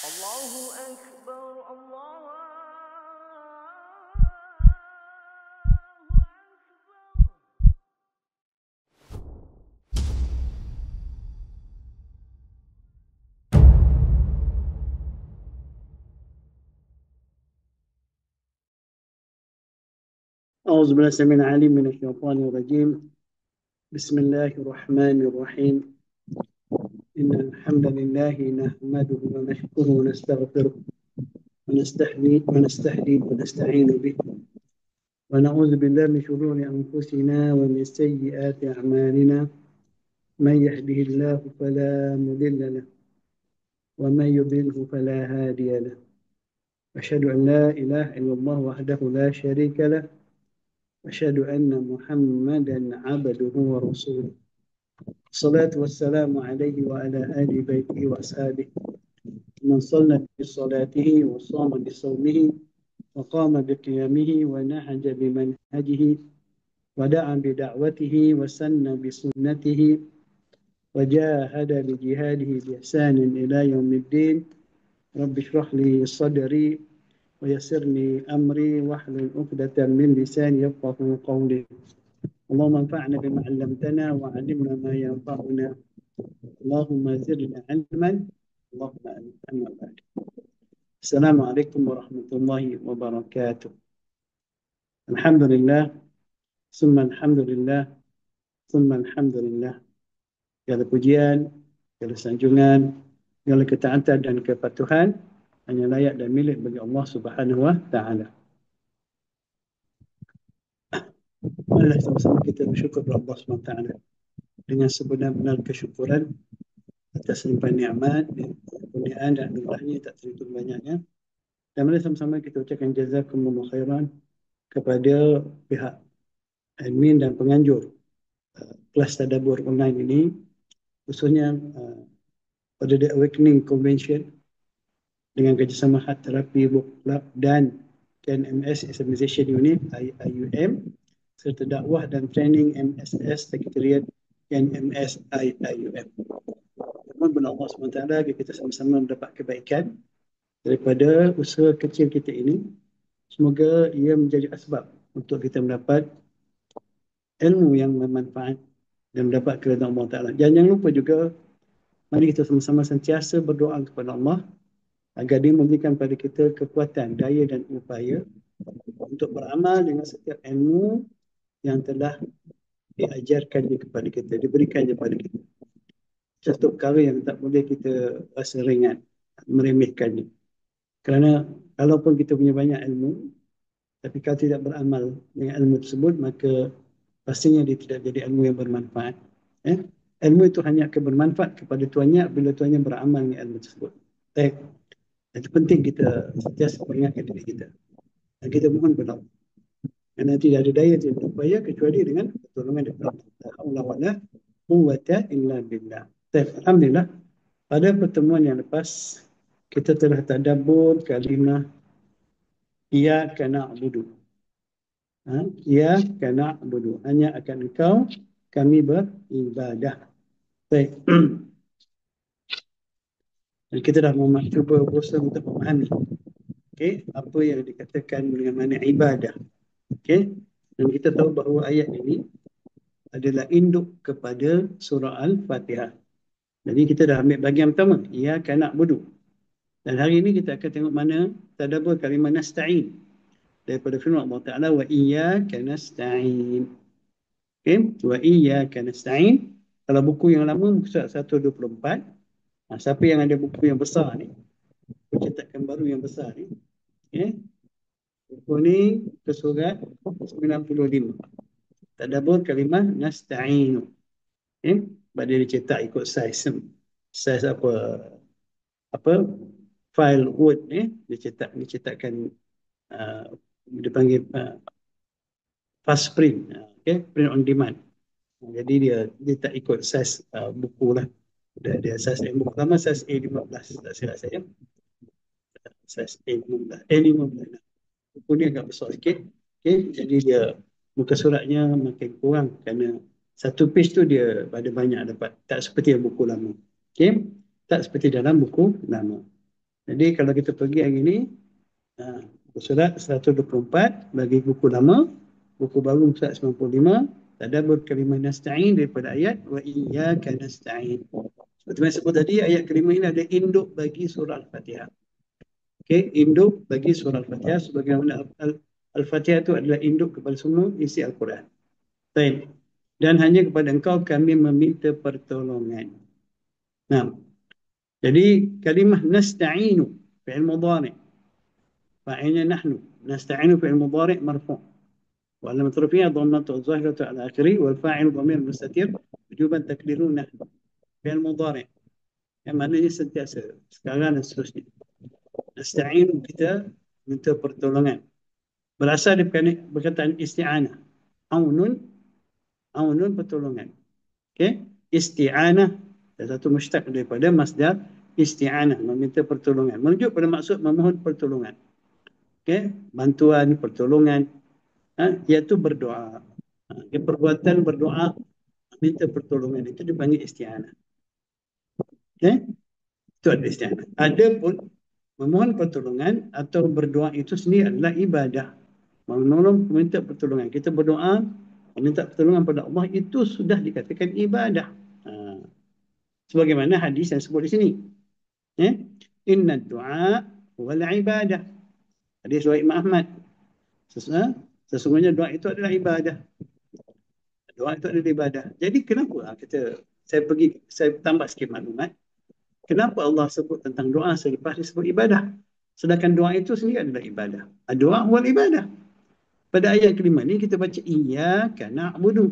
الله أكبر الله أكبر. أعوذ بالله السميع العليم من الشيطان الرجيم. بسم الله الرحمن الرحيم. إن الحمد لله نحمده ونشكره ونستغفره ونستهديه ونستعين به ونعوذ بالله من شرور أنفسنا ومن سيئات أعمالنا. من يهده الله فلا مضل له ومن يضلله فلا هادي له. أشهد أن لا إله إلا الله وحده لا شريك له وأشهد أن محمدا عبده ورسوله. الصلاة والسلام عليه وعلى آل بيته وأصحابه من صلى بصلاته وصام بصومه وقام بقيامه ونهج بمنهجه ودعا بدعوته وسن بسنته وجاهد بجهاده بإحسان إلى يوم الدين. رب اشرح لي صدري ويسر لي أمري واحلل عقدة من لساني يفقهوا قولي. اللهم انفعنا بما علمتنا وعلمنا ما ينفعنا. اللهم زدنا علما. اللهم امين. اما بعد. السلام عليكم ورحمة الله وبركاته. الحمد لله ثم الحمد لله ثم الحمد لله. Segala pujian, segala sanjungan, segala ketaatan dan kepatuhan hanya layak dan milik bagi Allah Subhanahu wa taala. Marilah sama-sama kita bersyukur kepada Allah Subhanahu wa taala dengan sebenar-benar kesyukuran atas limpahan nikmat, kurniaan dan anugerahnya tak terhitung banyaknya. Dan mari sama-sama kita ucapkan jazakumullah khairan kepada pihak admin dan penganjur kelas tadabbur online ini, khususnya pada The Awakening Convention dengan kerjasama Heart Therapy Book Club dan KNMS Examination Unit IUM serta dakwah dan training MSS Sekretariat KNMS IUM. Mohon kepada Allah SWT agar kita sama-sama mendapat kebaikan daripada usaha kecil kita ini. Semoga ia menjadi asbab untuk kita mendapat ilmu yang bermanfaat dan mendapat keridhaan Allah Ta'ala. Dan jangan lupa juga, mari kita sama-sama sentiasa berdoa kepada Allah agar dia memberikan pada kita kekuatan, daya dan upaya untuk beramal dengan setiap ilmu yang telah diajarkannya kepada kita, diberikannya kepada kita. Satu perkara yang tak boleh kita rasa ringan, meremehkannya. Kerana kalaupun kita punya banyak ilmu, tapi kalau tidak beramal dengan ilmu tersebut, maka pastinya dia tidak jadi ilmu yang bermanfaat. Ilmu itu hanya akan bermanfaat kepada tuannya bila tuannya beramal dengan ilmu tersebut. Itu penting kita sentiasa peringatkan diri kita. Dan kita mohon kepada Allah. Kerana tidak ada daya, tidak ada upaya kecuali dengan pertolongan daripada Allah. La haula wala quwwata illa billah. Alhamdulillah, pada pertemuan yang lepas kita telah tadabbur kalimah Iyyaka na'budu. Iyyaka na'budu. Hanya akan Engkau kami beribadah. Baik. Dan kita dah cuba berusaha untuk memahami apa yang dikatakan dengan mana ibadah. Dan kita tahu bahawa ayat ini adalah induk kepada surah Al-Fatihah. Jadi kita dah ambil bahagian pertama, Iyyaka na'budu. Dan hari ini kita akan tengok mana tadabbur kalimah nasta'in daripada firman Allah Ta'ala, wa iyyaka nasta'in. Wa iyyaka nasta'in. Kalau buku yang lama, muka surat 124. Siapa yang ada buku yang besar ni, percetakan baru yang besar ni, buku ni ke surat 95. Tadabbur kalimah nasta'inu. Sebab dia dicetak ikut saiz apa file Word ni, dicetakkan dia panggil fast print, print on demand. Jadi dia tak ikut saiz buku lah. Dia saiz buku pertama saiz A15, tak silap saya. Saiz A15. Buku ni agak besar sikit. Jadi dia muka suratnya makin kurang kerana satu page tu dia ada banyak dapat. Tak seperti buku lama. Tak seperti dalam buku lama. Jadi kalau kita pergi hari ni, buku surat 124 bagi buku lama, buku baru surat 95, tadabbur kalimah nasta'in daripada ayat wa iyyaka nasta'in. Seperti yang sebut tadi, ayat kelima ini ada induk bagi surah Al-Fatihah. Okey, induk bagi surah Al-Fatihah sebagaimana Al-Fatihah itu adalah induk kepada semua isi Al-Quran. Baik. Dan hanya kepada engkau kami meminta pertolongan. Nah, jadi kalimah nasta'inu fi'il mudhari', fa'ilnya nahnu, nasta'inu fi'il mudhari' marfu'. وعلامة رفعه ضمة الظاهرة على آخره والفاعل ضمير مستتر وجوبا تقديره نحن فعل مضارع yang maknanya sentiasa sekarang dan seterusnya. Nasta'inu kita minta pertolongan. Berasal dari perkataan isti'anah. Aunun pertolongan. Okey, isti'anah satu mushtaq daripada masdar isti'anah, meminta pertolongan. Merujuk pada maksud memohon pertolongan. Okey, bantuan, pertolongan, iaitu berdoa. Perbuatan berdoa minta pertolongan itu dipanggil isti'anah. Okey, itu adalah isti'anah. Adapun memohon pertolongan atau berdoa itu sendiri adalah ibadah. Menolong, meminta pertolongan. Kita berdoa, meminta pertolongan pada Allah, itu sudah dikatakan ibadah. Sebagaimana hadis yang sebut di sini. Inna du'a wal ibadah. Hadis riwayat Imam Ahmad. Sesungguhnya doa itu adalah ibadah. Doa itu adalah ibadah. Jadi kenapa saya tambah sikit maklumat. Kenapa Allah sebut tentang doa selepas disebut ibadah? Sedangkan doa itu sendiri adalah ibadah. Doa wal ibadah. Pada ayat kelima ni kita baca iyyaka na'budu.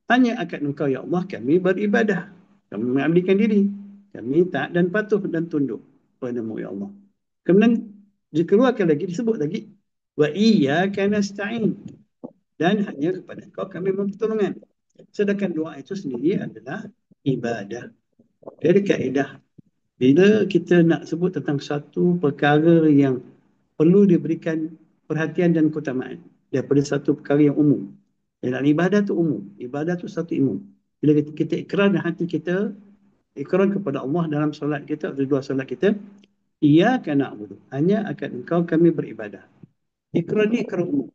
Hanya akan engkau ya Allah kami beribadah. Kami mengabdikan diri. Kami taat dan patuh dan tunduk padamu ya Allah. Kemudian dikeluarkan lagi, disebut lagi wa iyyaka nasta'in. Dan hanya kepada engkau kami meminta pertolongan. Sedangkan doa itu sendiri adalah ibadah. Jadi kaedah, bila kita nak sebut tentang satu perkara yang perlu diberikan perhatian dan keutamaan daripada satu perkara yang umum. Dan ibadah tu umum. Ibadah tu satu umum. Bila kita ikrar dalam hati kita, ikrar kepada Allah dalam solat kita, atau dua solat kita, iyyaka na'budu. Hanya akan engkau kami beribadah. Ikrar ni ikrar umum.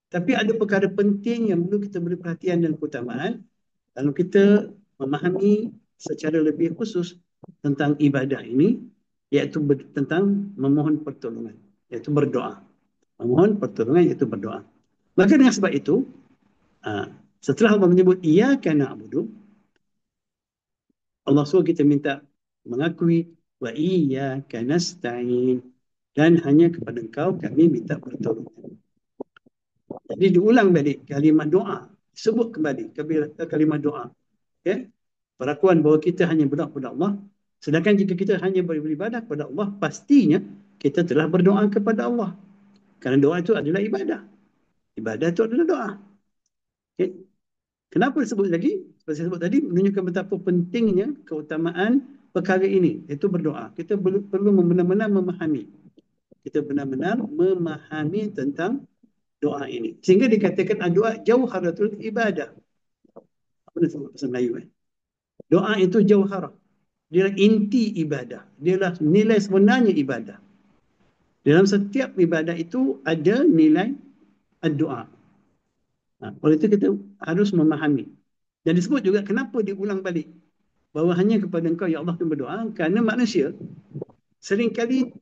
Tapi ada perkara penting yang perlu kita beri perhatian dan keutamaan kalau kita memahami secara lebih khusus tentang ibadah ini, iaitu tentang memohon pertolongan, iaitu berdoa. Memohon pertolongan iaitu berdoa. Maka dengan sebab itu, setelah Allah menyebut iyyaka na'budu, Allah suruh kita minta mengakui wa iyyaka nasta'in, dan hanya kepada engkau kami minta pertolongan. Jadi diulang balik kalimat doa, sebut kembali kalimat doa. Okay? Perakuan bahawa kita hanya berdoa kepada Allah. Sedangkan jika kita hanya beribadah kepada Allah, pastinya kita telah berdoa kepada Allah. Kerana doa itu adalah ibadah. Ibadah itu adalah doa. Okay? Kenapa disebut lagi? Seperti saya sebut tadi, menunjukkan betapa pentingnya keutamaan perkara ini, iaitu berdoa. Kita perlu benar-benar memahami. Kita benar-benar memahami tentang doa ini. Sehingga dikatakan doa jauharatul ibadah. Apa nak sebut bahasa Melayu? Doa itu jauharah. Dia inti ibadah. Dia nilai sebenarnya ibadah. Dalam setiap ibadah itu ada nilai doa. Oleh itu kita harus memahami. Dan disebut juga kenapa diulang balik. Bahawa hanya kepada engkau ya Allah kami berdoa. Kerana manusia seringkali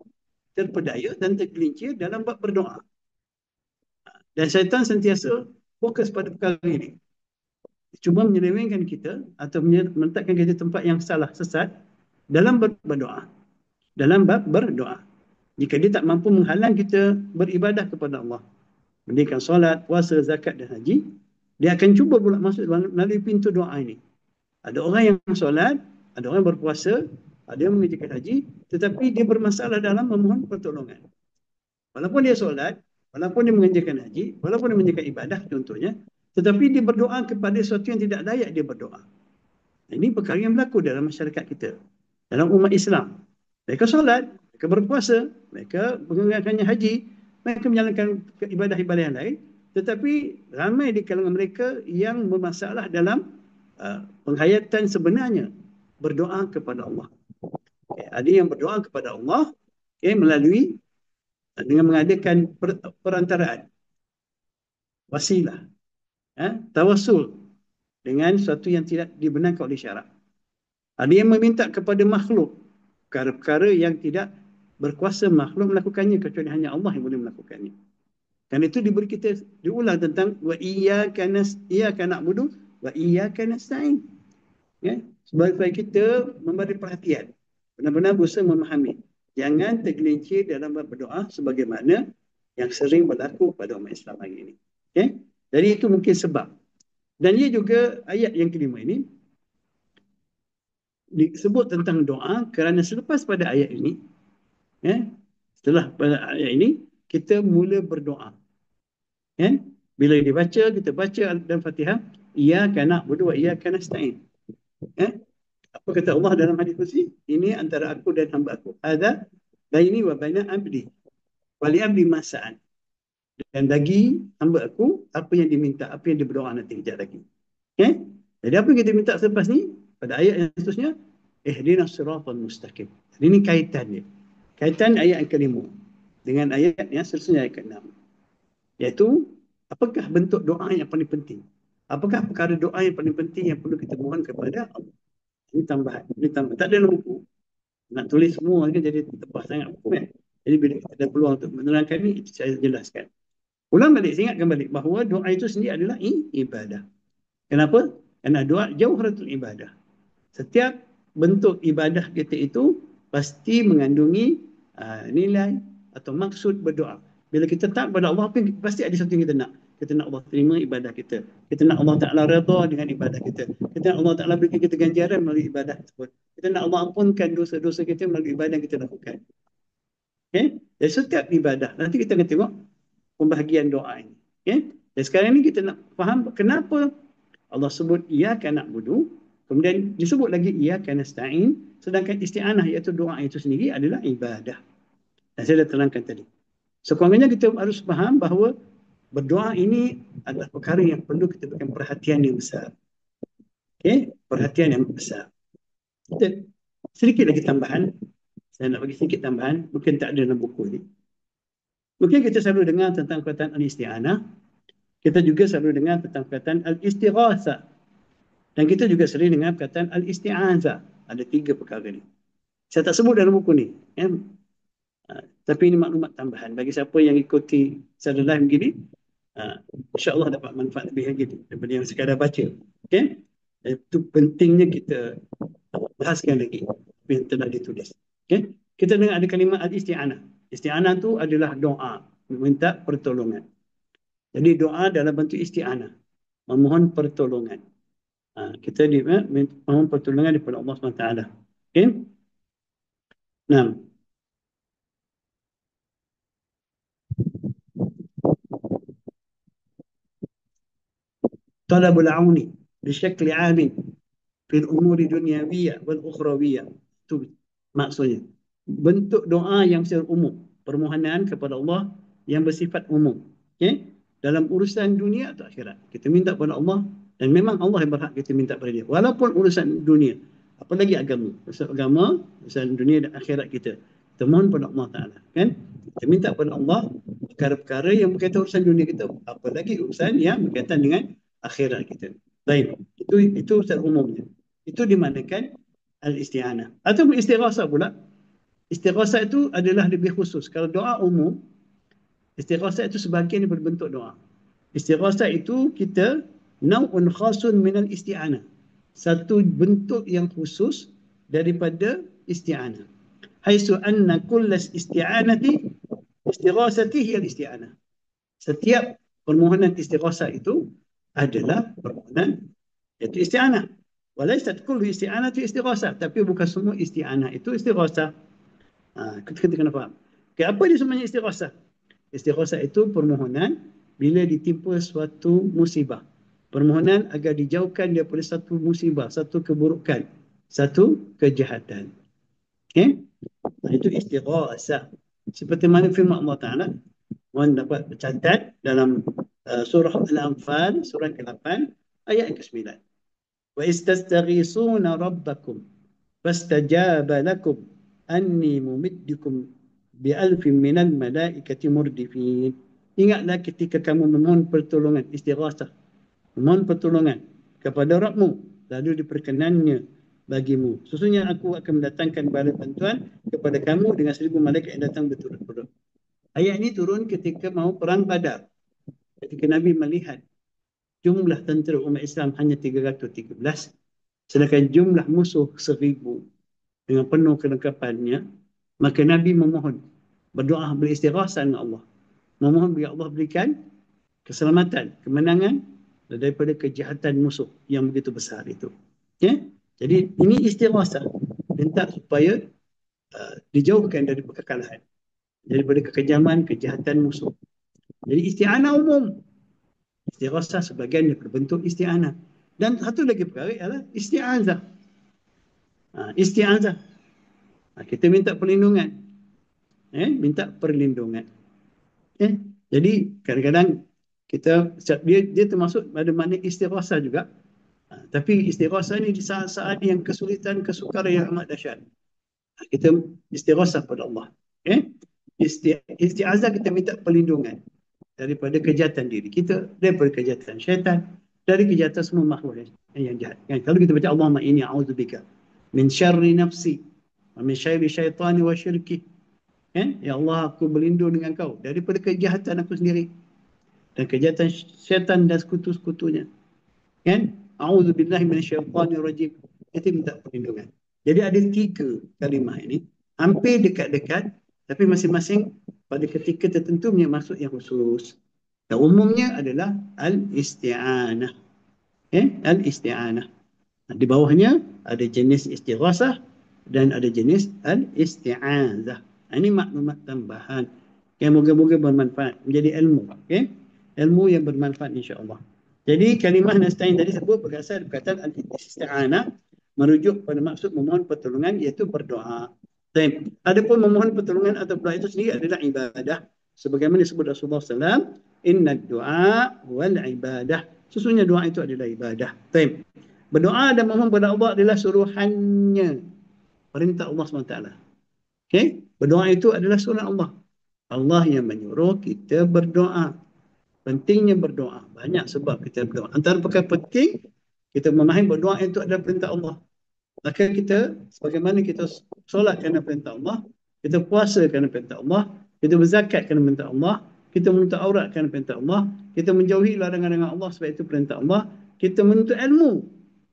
terpedaya dan tergelincir dalam bab berdoa. Dan syaitan sentiasa fokus pada perkara ini. Cuba menyelewengkan kita atau meletakkan kita tempat yang salah, sesat dalam berdoa. Dalam bab berdoa. Jika dia tak mampu menghalang kita beribadah kepada Allah, mendirikan solat, puasa, zakat dan haji, dia akan cuba pula masuk melalui pintu doa ini. Ada orang yang solat, ada orang yang berpuasa, ada yang mengerjakan haji, tetapi dia bermasalah dalam memohon pertolongan. Walaupun dia solat, walaupun dia mengerjakan haji, walaupun dia mengerjakan ibadah contohnya, tetapi dia berdoa kepada sesuatu yang tidak layak dia berdoa. Ini perkara yang berlaku dalam masyarakat kita. Dalam umat Islam. Mereka solat, mereka berpuasa, mereka mengerjakan haji, mereka menjalankan ibadah-ibadah yang lain. Tetapi ramai di kalangan mereka yang bermasalah dalam penghayatan sebenarnya berdoa kepada Allah. Ada yang berdoa kepada Allah melalui dengan mengadakan perantaraan, wasilah, tawassul dengan sesuatu yang tidak dibenarkan oleh syarak. Ada yang meminta kepada makhluk perkara-perkara yang tidak berkuasa makhluk melakukannya, kecuali hanya Allah yang boleh melakukannya. Kerana itu diberi kita diulang tentang wa iyyaka na'budu wa iyyaka nasta'in. Ya, supaya kita memberi perhatian, benar-benar berusaha memahami. Jangan tergelincir dalam berdoa sebagaimana yang sering berlaku pada umat Islam hari ini. Okay? Jadi itu mungkin sebab. Dan ia juga ayat yang kelima ini disebut tentang doa kerana selepas pada ayat ini, setelah pada ayat ini, kita mula berdoa. Bila dibaca, kita baca dalam Fatihah, iyyaka na'budu wa iyyaka nasta'in. Apa kata Allah dalam hadis kursi? Ini antara aku dan hamba aku. Hadza baini wa baina abdi. Wa li abdi ma sa'al. Dan bagi hamba aku apa yang diminta, apa yang dia berdoa nanti kejap lagi. Jadi apa yang kita minta selepas ni? Pada ayat yang seterusnya, ihdinas siratal mustaqim. Ini kaitan dia. Kaitan ayat yang kelima dengan ayat yang seterusnya, ayat ke-6. Iaitu, apakah bentuk doa yang paling penting? Apakah perkara doa yang paling penting yang perlu kita mohon kepada Allah? Ini tambahan. Tak ada dalam buku. Nak tulis semua kan jadi tebal sangat buku kan. Jadi bila kita ada peluang untuk menerangkan ini, itu saya jelaskan. Ulang balik, saya ingatkan balik bahawa doa itu sendiri adalah ibadah. Kenapa? Kerana doa jauharatul ibadah. Setiap bentuk ibadah kita itu pasti mengandungi nilai atau maksud berdoa. Bila kita tak kepada Allah, pasti ada sesuatu yang kita nak. Kita nak Allah terima ibadah kita. Kita nak Allah Ta'ala redha dengan ibadah kita. Kita nak Allah Ta'ala berikan kita ganjaran melalui ibadah tersebut. Kita nak Allah ampunkan dosa-dosa kita melalui ibadah yang kita lakukan. Okay? Jadi setiap ibadah, nanti kita akan tengok pembahagian doa ini. Okay? Dan sekarang ni kita nak faham kenapa Allah sebut iyyaka na'budu, kemudian disebut lagi iyyaka nasta'in, sedangkan isti'anah iaitu doa itu sendiri adalah ibadah. Dan saya dah terangkan tadi. Sekurang-kurangnya kita harus faham bahawa berdoa ini adalah perkara yang perlu kita berikan perhatian yang besar. Okay? Perhatian yang besar. Kita, sedikit lagi tambahan. Saya nak bagi sedikit tambahan. Mungkin tak ada dalam buku ini. Mungkin kita selalu dengar tentang perkataan al-isti'anah. Kita juga selalu dengar tentang perkataan al-istighatsah. Dan kita juga sering dengar perkataan al-isti'anzah. Ada 3 perkara ni. Saya tak sebut dalam buku ni. Tapi ini maklumat tambahan. Bagi siapa yang ikuti secara live begini, insyaAllah dapat manfaat lebih lagi daripada yang sekadar baca. Okay? Itu pentingnya kita bahaskan lagi apa yang telah ditulis. Okay? Kita dengar ada kalimah al-isti'anah. Isti'anah tu adalah doa, meminta pertolongan. Jadi doa dalam bentuk isti'anah, memohon pertolongan. Kita memohon pertolongan daripada Allah SWT. Okay? Nah, talabul auni bisyakli amin fil umuri dunyawiyah wal ukhrawiyah. Itu maksudnya. Bentuk doa yang secara umum, permohonan kepada Allah yang bersifat umum. Okay? Dalam urusan dunia atau akhirat. Kita minta kepada Allah dan memang Allah yang berhak kita minta kepada dia. Walaupun urusan dunia, apalagi agama. Urusan agama, urusan dunia dan akhirat kita. Kita mohon kepada Allah Ta'ala. Kan? Kita minta kepada Allah perkara-perkara yang berkaitan urusan dunia kita. Apalagi urusan yang berkaitan dengan akhirat kita. Baik. Itu secara umumnya. Itu dimanakan al-isti'anah. Atau istighatsah pula. Istighatsah itu adalah lebih khusus. Kalau doa umum, istighatsah itu sebahagian daripada bentuk doa. Istighatsah itu kita naw'un khasun minal isti'anah. Satu bentuk yang khusus daripada isti'anah. Haitsu anna kullas isti'anati istighatsati hiya al-isti'anah. Setiap permohonan istighatsah itu adalah permohonan iaitu isti'anah. Walaysat kullu isti'anati istighatsah, tapi bukan semua isti'anah itu istighatsah. Kita kena faham. Okay, apa dia sebenarnya istighatsah? Istighatsah itu permohonan bila ditimpa suatu musibah. Permohonan agar dijauhkan daripada satu musibah, satu keburukan, satu kejahatan. Okay? Itu istighatsah. Seperti mana firman Allah Ta'ala, mohon dapat catat dalam surah Al-Anfal, surah ke-8, ayat ke-9. Wa istastaghisuna rabbakum fastajaba lakum anni mumiddukum bi'alfin minal malaikati murdifin. Ingatlah ketika kamu memohon pertolongan, istighatsah, memohon pertolongan kepada Rabbmu, lalu diperkenannya bagimu. Sesungguhnya aku akan mendatangkan bala bantuan kepada kamu dengan 1,000 malaikat yang datang berturut-turut. Ayat ini turun ketika mau perang Badar. Ketika Nabi melihat jumlah tentera umat Islam hanya 313, sedangkan jumlah musuh 1,000 dengan penuh kelengkapannya, maka Nabi memohon, berdoa, beristighatsah dengan Allah. Memohon bagi Allah berikan keselamatan, kemenangan daripada kejahatan musuh yang begitu besar itu. Ya? Jadi ini istighatsah, minta supaya dijauhkan dari kekalahan, daripada kekejaman, kejahatan musuh. Jadi isti'anah umum. Istighatsah sebagian daripada bentuk isti'anah. Dan satu lagi perkara adalah isti'azah. Isti'azah. Kita minta perlindungan. Minta perlindungan. Jadi kadang-kadang dia termasuk pada makna istighatsah juga. Tapi istighatsah ni di saat-saat yang kesulitan, kesukaran yang amat dahsyat, kita istighatsah pada Allah. Isti'azah, kita minta perlindungan daripada kejahatan diri kita, daripada kejahatan syaitan, dari kejahatan semua makhluk yang jahat. Kalau kita baca Allahumma inni a'udzubika min syarri nafsi wa min syarri syaitani wa syirki. Ya Allah, aku berlindung dengan kau daripada kejahatan aku sendiri dan kejahatan syaitan dan sekutu-sekutunya. A'udzubillahi minasyaitanir rajim. Kita minta perlindungan. Jadi ada 3 kalimah ini, hampir dekat-dekat, tapi masing-masing pada ketika tertentu punya maksud yang khusus. Dan umumnya adalah al-isti'anah. Al-isti'anah. Di bawahnya ada jenis istighatsah dan ada jenis al-isti'azah. Ini maklumat tambahan. Moga-moga bermanfaat, menjadi ilmu. Ilmu yang bermanfaat insya-Allah. Jadi kalimah nasta'in tadi sebut berasal dari perkataan al-isti'anah, merujuk pada maksud memohon pertolongan, iaitu berdoa. Adapun memohon pertolongan atau berdoa itu sendiri adalah ibadah. Sebagaimana disebut Rasulullah SAW, inna du'a wal ibadah. Sesungguhnya doa itu adalah ibadah. Berdoa dan memohon kepada Allah adalah suruhannya, perintah Allah SWT. Berdoa itu adalah suruhan Allah. Allah yang menyuruh kita berdoa. Pentingnya berdoa. Banyak sebab kita berdoa. Antara perkara penting, kita memahami berdoa itu adalah perintah Allah. Maka kita, sebagaimana kita solat kerana perintah Allah, kita puasa kerana perintah Allah, kita berzakat kerana perintah Allah, kita menuntut aurat kerana perintah Allah, kita menjauhi larangan-larangan Allah sebab itu perintah Allah, kita menuntut ilmu,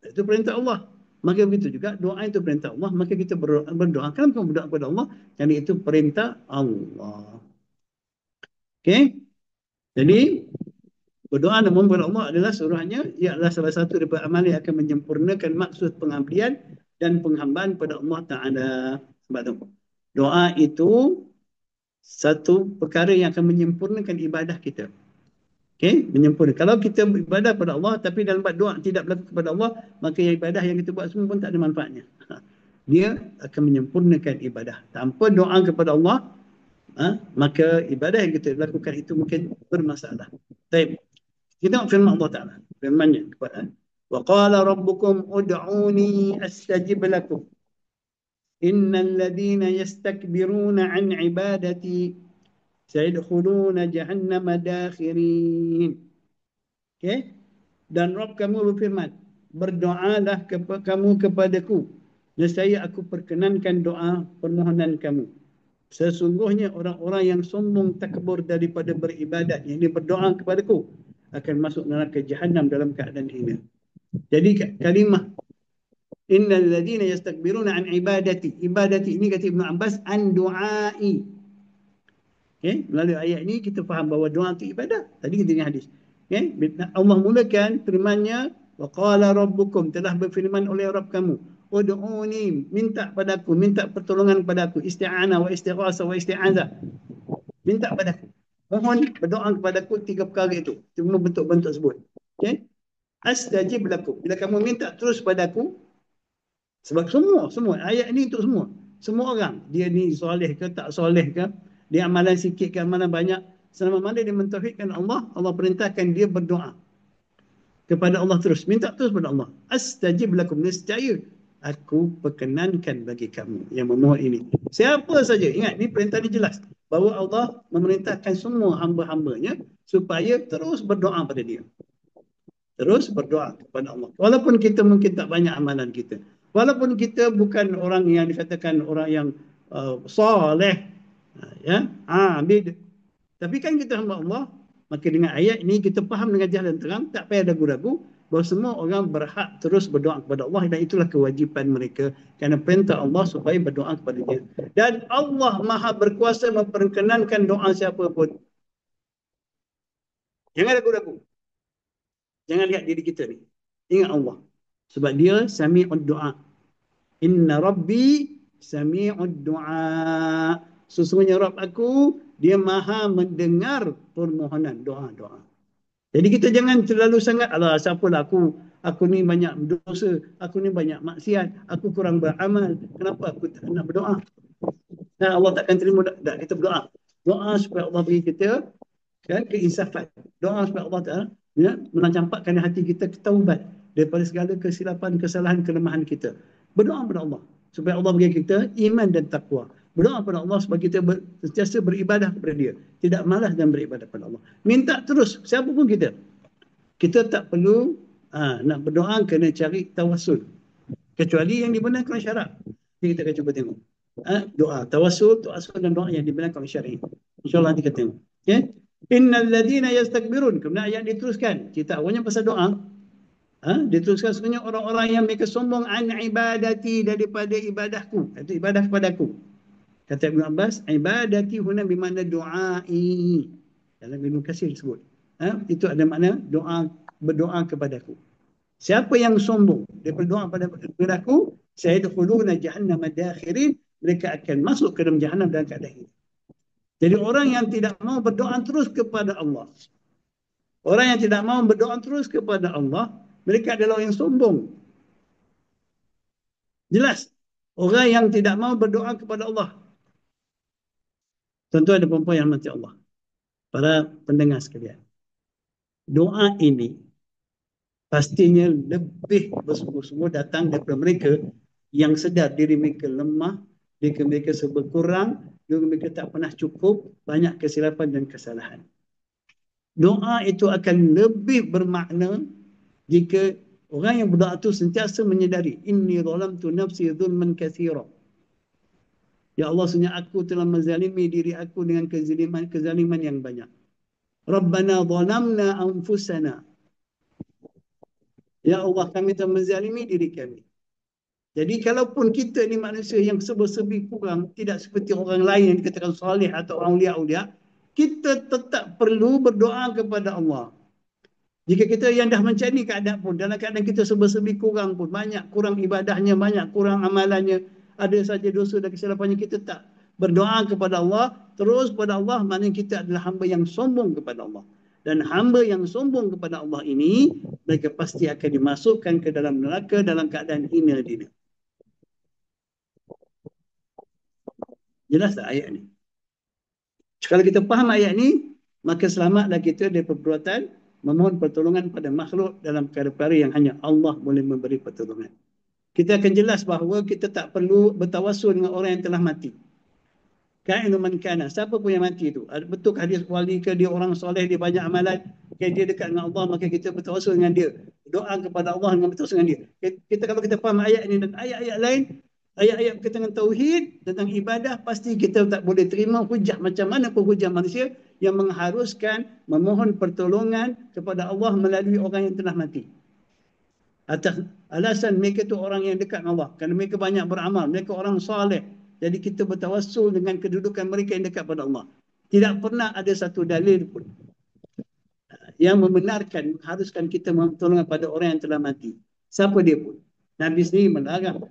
itu perintah Allah. Maka begitu juga doa itu perintah Allah, maka kita berdoa. Kenapa berdoa kepada Allah? Jadi itu perintah Allah. Jadi berdoa dan memohon kepada Allah adalah suruhannya. Ia adalah salah satu daripada amal yang akan menyempurnakan maksud pengabdian dan penghambaan pada Allah Ta'ala. Sebab itu, doa itu satu perkara yang akan menyempurnakan ibadah kita. Menyempurnakan. Kalau kita beribadah kepada Allah tapi dalam doa tidak berlaku kepada Allah, maka ibadah yang kita buat semua pun tak ada manfaatnya. Dia akan menyempurnakan ibadah. Tanpa doa kepada Allah, maka ibadah yang kita lakukan itu mungkin bermasalah. Baik. Kita tengok firman Allah Ta'ala. Firmannya kepada wa qala rabbukum ud'uni astajib lakum innal ladhina yastakbiruna an ibadati sayadkhuluna jahannama dakhirin. Dan Rabb kamu berfirman, berdoalah kamu kepadaku, nescaya aku perkenankan doa permohonan kamu. Sesungguhnya orang-orang yang sombong takbur daripada beribadat, yang berdoa kepadaku, akan masuk neraka Jahannam dalam keadaan hina. Jadi kalimah innal ladhina yastakbiruna an ibadati. Ibadati ini kata Ibn Abbas an du'ai. Melalui ayat ini kita faham bahawa doa itu ibadah. Tadi kita dengar hadis. Allah mulakan firman-Nya, wa qala rabbukum, telah berfirman oleh Rabb kamu, ud'uni, minta padaku, minta pertolongan padaku, isti'anah wa istighatsah wa isti'azah. Minta padaku. Mohon berdoa kepadaku 3 perkara itu. Semua bentuk-bentuk sebut. Astajib lakum. Bila kamu minta terus padaku, sebab semua ayat ini untuk semua orang. Dia ni soleh ke tak soleh ke, dia amalan sikit ke amalan banyak, selama mana dia mentauhidkan Allah, Allah perintahkan dia berdoa kepada Allah terus. Minta terus kepada Allah. Astajib lakum, nescaya aku perkenankan bagi kamu yang memohon ini. Siapa saja, ingat ni perintah ni jelas bahawa Allah memerintahkan semua hamba-hambanya supaya terus berdoa pada dia. Terus berdoa kepada Allah. Walaupun kita mungkin tak banyak amalan kita. Walaupun kita bukan orang yang dikatakan orang yang soleh. Ya, tapi kan kita hamba Allah, maka dengan ayat ini kita faham dengan jelas dan terang, tak payah ragu-ragu bahawa semua orang berhak terus berdoa kepada Allah dan itulah kewajipan mereka kerana perintah Allah supaya berdoa kepada Dia. Dan Allah Maha berkuasa memperkenankan doa siapa pun. Jangan ragu-ragu. Jangan lihat diri kita ni. Ingat Allah. Sebab Dia Sami'ud Du'a. Inna Rabbi Sami'ud Du'a. Sesungguhnya Rabb aku, Dia Maha mendengar permohonan doa-doa. Jadi kita jangan terlalu sangat, alah siapalah aku ni banyak dosa, aku ni banyak maksiat, aku kurang beramal, kenapa aku tak nak berdoa? Dan Allah takkan terima tak kita berdoa. Doa supaya Allah beri kita kan keinsafan. Doa supaya Allah Taala menampakkan hati kita ketaubat daripada segala kesilapan, kesalahan, kelemahan kita. Berdoa kepada Allah supaya Allah beri kita iman dan takwa. Berdoa kepada Allah supaya kita sentiasa beribadah kepada Dia, tidak malas dan beribadah kepada Allah. Minta terus siapa pun kita. Kita tak perlu nak berdoa kena cari tawassul. Kecuali yang dibenarkan oleh syarak. Jadi kita akan cuba tengok. Doa tawassul dan doa yang dibenarkan oleh syar'i. InsyaAllah nanti kita tengok. Okay? Innal ladina yastakbirun. Kemudian ayat diteruskan. Cerita awalnya pasal doa. Diteruskan sebenarnya orang-orang yang mereka sombong an ibadati, daripada ibadahku. Itu ibadah kepadaku. Kata Ibn Abbas, ibadati huna bermakna du'ai. Dalam Ibn Katsir disebut. Itu ada makna doa, berdoa kepadaku. Siapa yang sombong daripada doa kepada aku, sayadkhuluna jahannama dakhirin, mereka akan masuk ke dalam jahannam dalam keadaan ini. Jadi orang yang tidak mau berdoa terus kepada Allah, orang yang tidak mau berdoa terus kepada Allah, mereka adalah orang yang sombong. Jelas. Orang yang tidak mau berdoa kepada Allah. Tentu ada perempuan yang mati Allah. Para pendengar sekalian. Doa ini pastinya lebih bersungguh-sungguh datang daripada mereka yang sedar diri mereka lemah, diri mereka serba kurang, diri mereka tak pernah cukup, banyak kesilapan dan kesalahan. Doa itu akan lebih bermakna jika orang yang berdoa itu sentiasa menyedari, inni zalamtu nafsi zulman katsira. Ya Allah, sesungguhnya aku telah menzalimi diri aku dengan kezaliman yang banyak. Rabbana zalamna anfusana. Ya Allah, kami telah menzalimi diri kami. Jadi kalaupun kita ni manusia yang serba-serbi kurang, tidak seperti orang lain yang dikatakan soleh atau orang ulia-ulia, kita tetap perlu berdoa kepada Allah. Jika kita yang dah macam ni keadaan pun, dalam keadaan kita serba-serbi kurang pun, banyak kurang ibadahnya, banyak kurang amalannya, ada saja dosa dan kesilapannya, kita tak berdoa kepada Allah, terus kepada Allah, maknanya kita adalah hamba yang sombong kepada Allah. Dan hamba yang sombong kepada Allah ini, mereka pasti akan dimasukkan ke dalam neraka dalam keadaan hina dina. Jelas tak ayat ni? Kalau kita faham ayat ni, maka selamatlah kita dari perbuatan memohon pertolongan pada makhluk dalam perkara-perkara yang hanya Allah boleh memberi pertolongan. Kita akan jelas bahawa kita tak perlu bertawassul dengan orang yang telah mati. Kainu man kana, siapa pun yang mati itu. Betulkah dia wali ke, dia orang soleh, dia banyak amalan, dia dekat dengan Allah, maka kita bertawassul dengan dia. Doa kepada Allah dengan bertawassul dengan dia. Kita kalau kita faham ayat ini dan ayat-ayat lain, ayat-ayat berkaitan dengan tauhid, tentang ibadah, pasti kita tak boleh terima hujah macam mana pun hujah manusia yang mengharuskan memohon pertolongan kepada Allah melalui orang yang telah mati. Atas alasan mereka tu orang yang dekat dengan Allah, kerana mereka banyak beramal, mereka orang soleh. Jadi kita bertawassul dengan kedudukan mereka yang dekat pada Allah. Tidak pernah ada satu dalil pun yang membenarkan, mengharuskan kita memohon pertolongan pada orang yang telah mati. Siapa dia pun. Nabi sendiri melarang.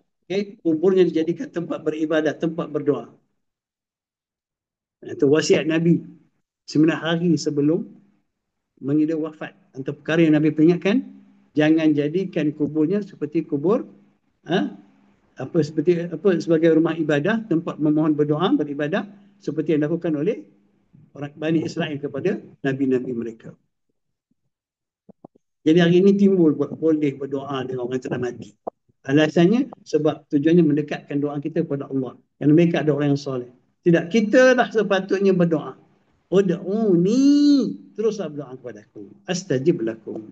Kuburnya dijadikan tempat beribadat, tempat berdoa. Itu wasiat Nabi 9 hari sebelum mengida wafat. Antara perkara yang Nabi peringatkan, jangan jadikan kuburnya seperti kubur sebagai rumah ibadah, tempat memohon berdoa, beribadah, seperti yang dilakukan oleh orang Bani Israel kepada nabi-nabi mereka. Jadi hari ini timbul boleh berdoa dengan orang yang telah mati. Alasannya sebab tujuannya mendekatkan doa kita kepada Allah. Yang mereka ada orang yang soleh. Tidak, kita lah sepatutnya berdoa. Ud'uni, teruslah berdoa kepada aku. Astajib lakum.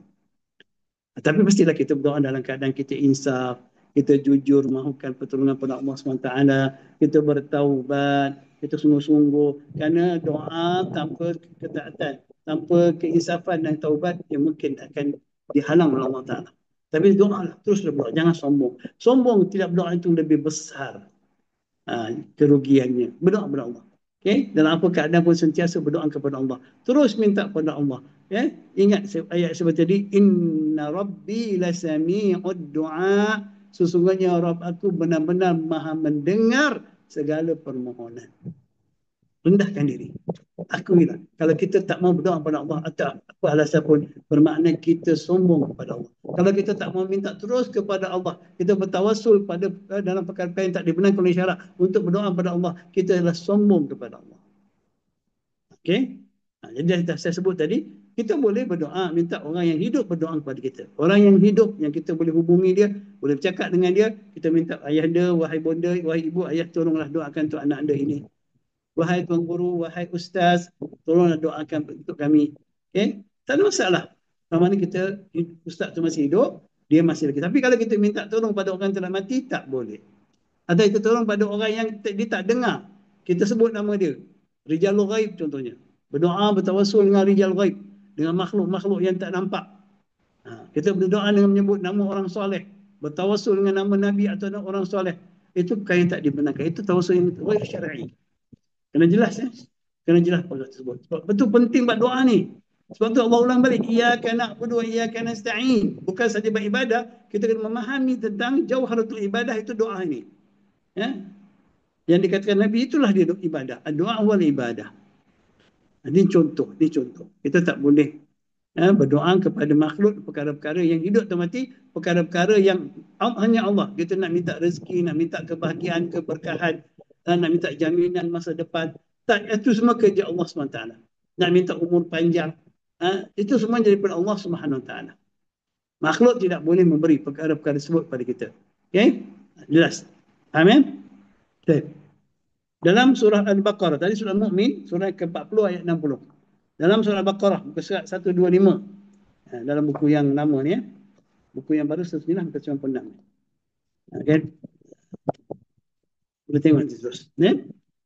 Tapi mestilah kita berdoa dalam keadaan kita insaf, kita jujur mohonkan pertolongan kepada Allah SWT, kita bertaubat, kita sungguh-sungguh. Kerana doa tanpa ketaatan, tanpa keinsafan dan taubat, yang mungkin akan dihalang oleh Allah Ta'ala. Tapi doa lah, teruslah berdoa, jangan sombong. Sombong tidak berdoa itu lebih besar kerugiannya. Berdoa kepada Allah. Okay? Dalam apa keadaan pun sentiasa berdoa kepada Allah. Terus minta kepada Allah. Ya? Ingat ayat seperti tadi, inna rabbi lasami'ud du'a. Sesungguhnya Rabb aku benar-benar maha mendengar segala permohonan. Rendahkan diri. Akuilah. Kalau kita tak mau berdoa kepada Allah, atau apa alasan pun, bermakna kita sombong kepada Allah. Kalau kita tak mau minta terus kepada Allah, kita bertawassul pada dalam perkara yang tak dibenarkan oleh syarak untuk berdoa kepada Allah, kita adalah sombong kepada Allah. Okey? Jadi dah saya sebut tadi, kita boleh berdoa, minta orang yang hidup berdoa kepada kita. Orang yang hidup, yang kita boleh hubungi dia, boleh bercakap dengan dia, kita minta ayah anda, wahai bonda, wahai ibu, ayah tolonglah doakan untuk anak anda ini. Wahai tuan guru, wahai ustaz, tolonglah doakan untuk kami. Okay? Tak ada masalah. Sama mana kita, ustaz tu masih hidup, dia masih lagi. Tapi kalau kita minta tolong pada orang yang telah mati, tak boleh. Atau kita tolong pada orang yang dia tak dengar, kita sebut nama dia. Rijalul Ghaib contohnya. Berdoa, bertawassul dengan Rijal Ghaib. Dengan makhluk-makhluk yang tak nampak. Kita berdoa dengan menyebut nama orang soleh. Bertawassul dengan nama Nabi atau orang soleh. Itu bukan yang tak dibenarkan. Itu tawassul yang ghair syar'i. Kena jelas ya. Kena jelas pada tersebut. Sebab betul penting buat doa ni. Sebab tu Allah ulang balik, iyyaka na'budu wa iyyaka nasta'in. Bukan saja beribadah, kita kena memahami tentang jauharatul ibadah, itu doa ini. Ya? Yang dikatakan Nabi itulah dia ibadah. Doa wal ibadah. Ini contoh, ini contoh. Kita tak boleh berdoa kepada makhluk perkara-perkara yang hidup atau mati, perkara-perkara yang hanya Allah. Kita nak minta rezeki, nak minta kebahagiaan, keberkahan, nak minta jaminan masa depan. Tak, itu semua kerja Allah SWT. Nak minta umur panjang. Itu semua daripada Allah SWT. Makhluk tidak boleh memberi perkara-perkara tersebut kepada kita. Okay? Jelas? Amin? Okay. Dalam surah Al-Baqarah, tadi surah Al-Mu'min, surah ke-40 ayat 60. Dalam surah Al-Baqarah, muka surat 125. Dalam buku yang lama ni ya. Buku yang baru seterusnya muka 96. Okay? Kita tengok nanti terus.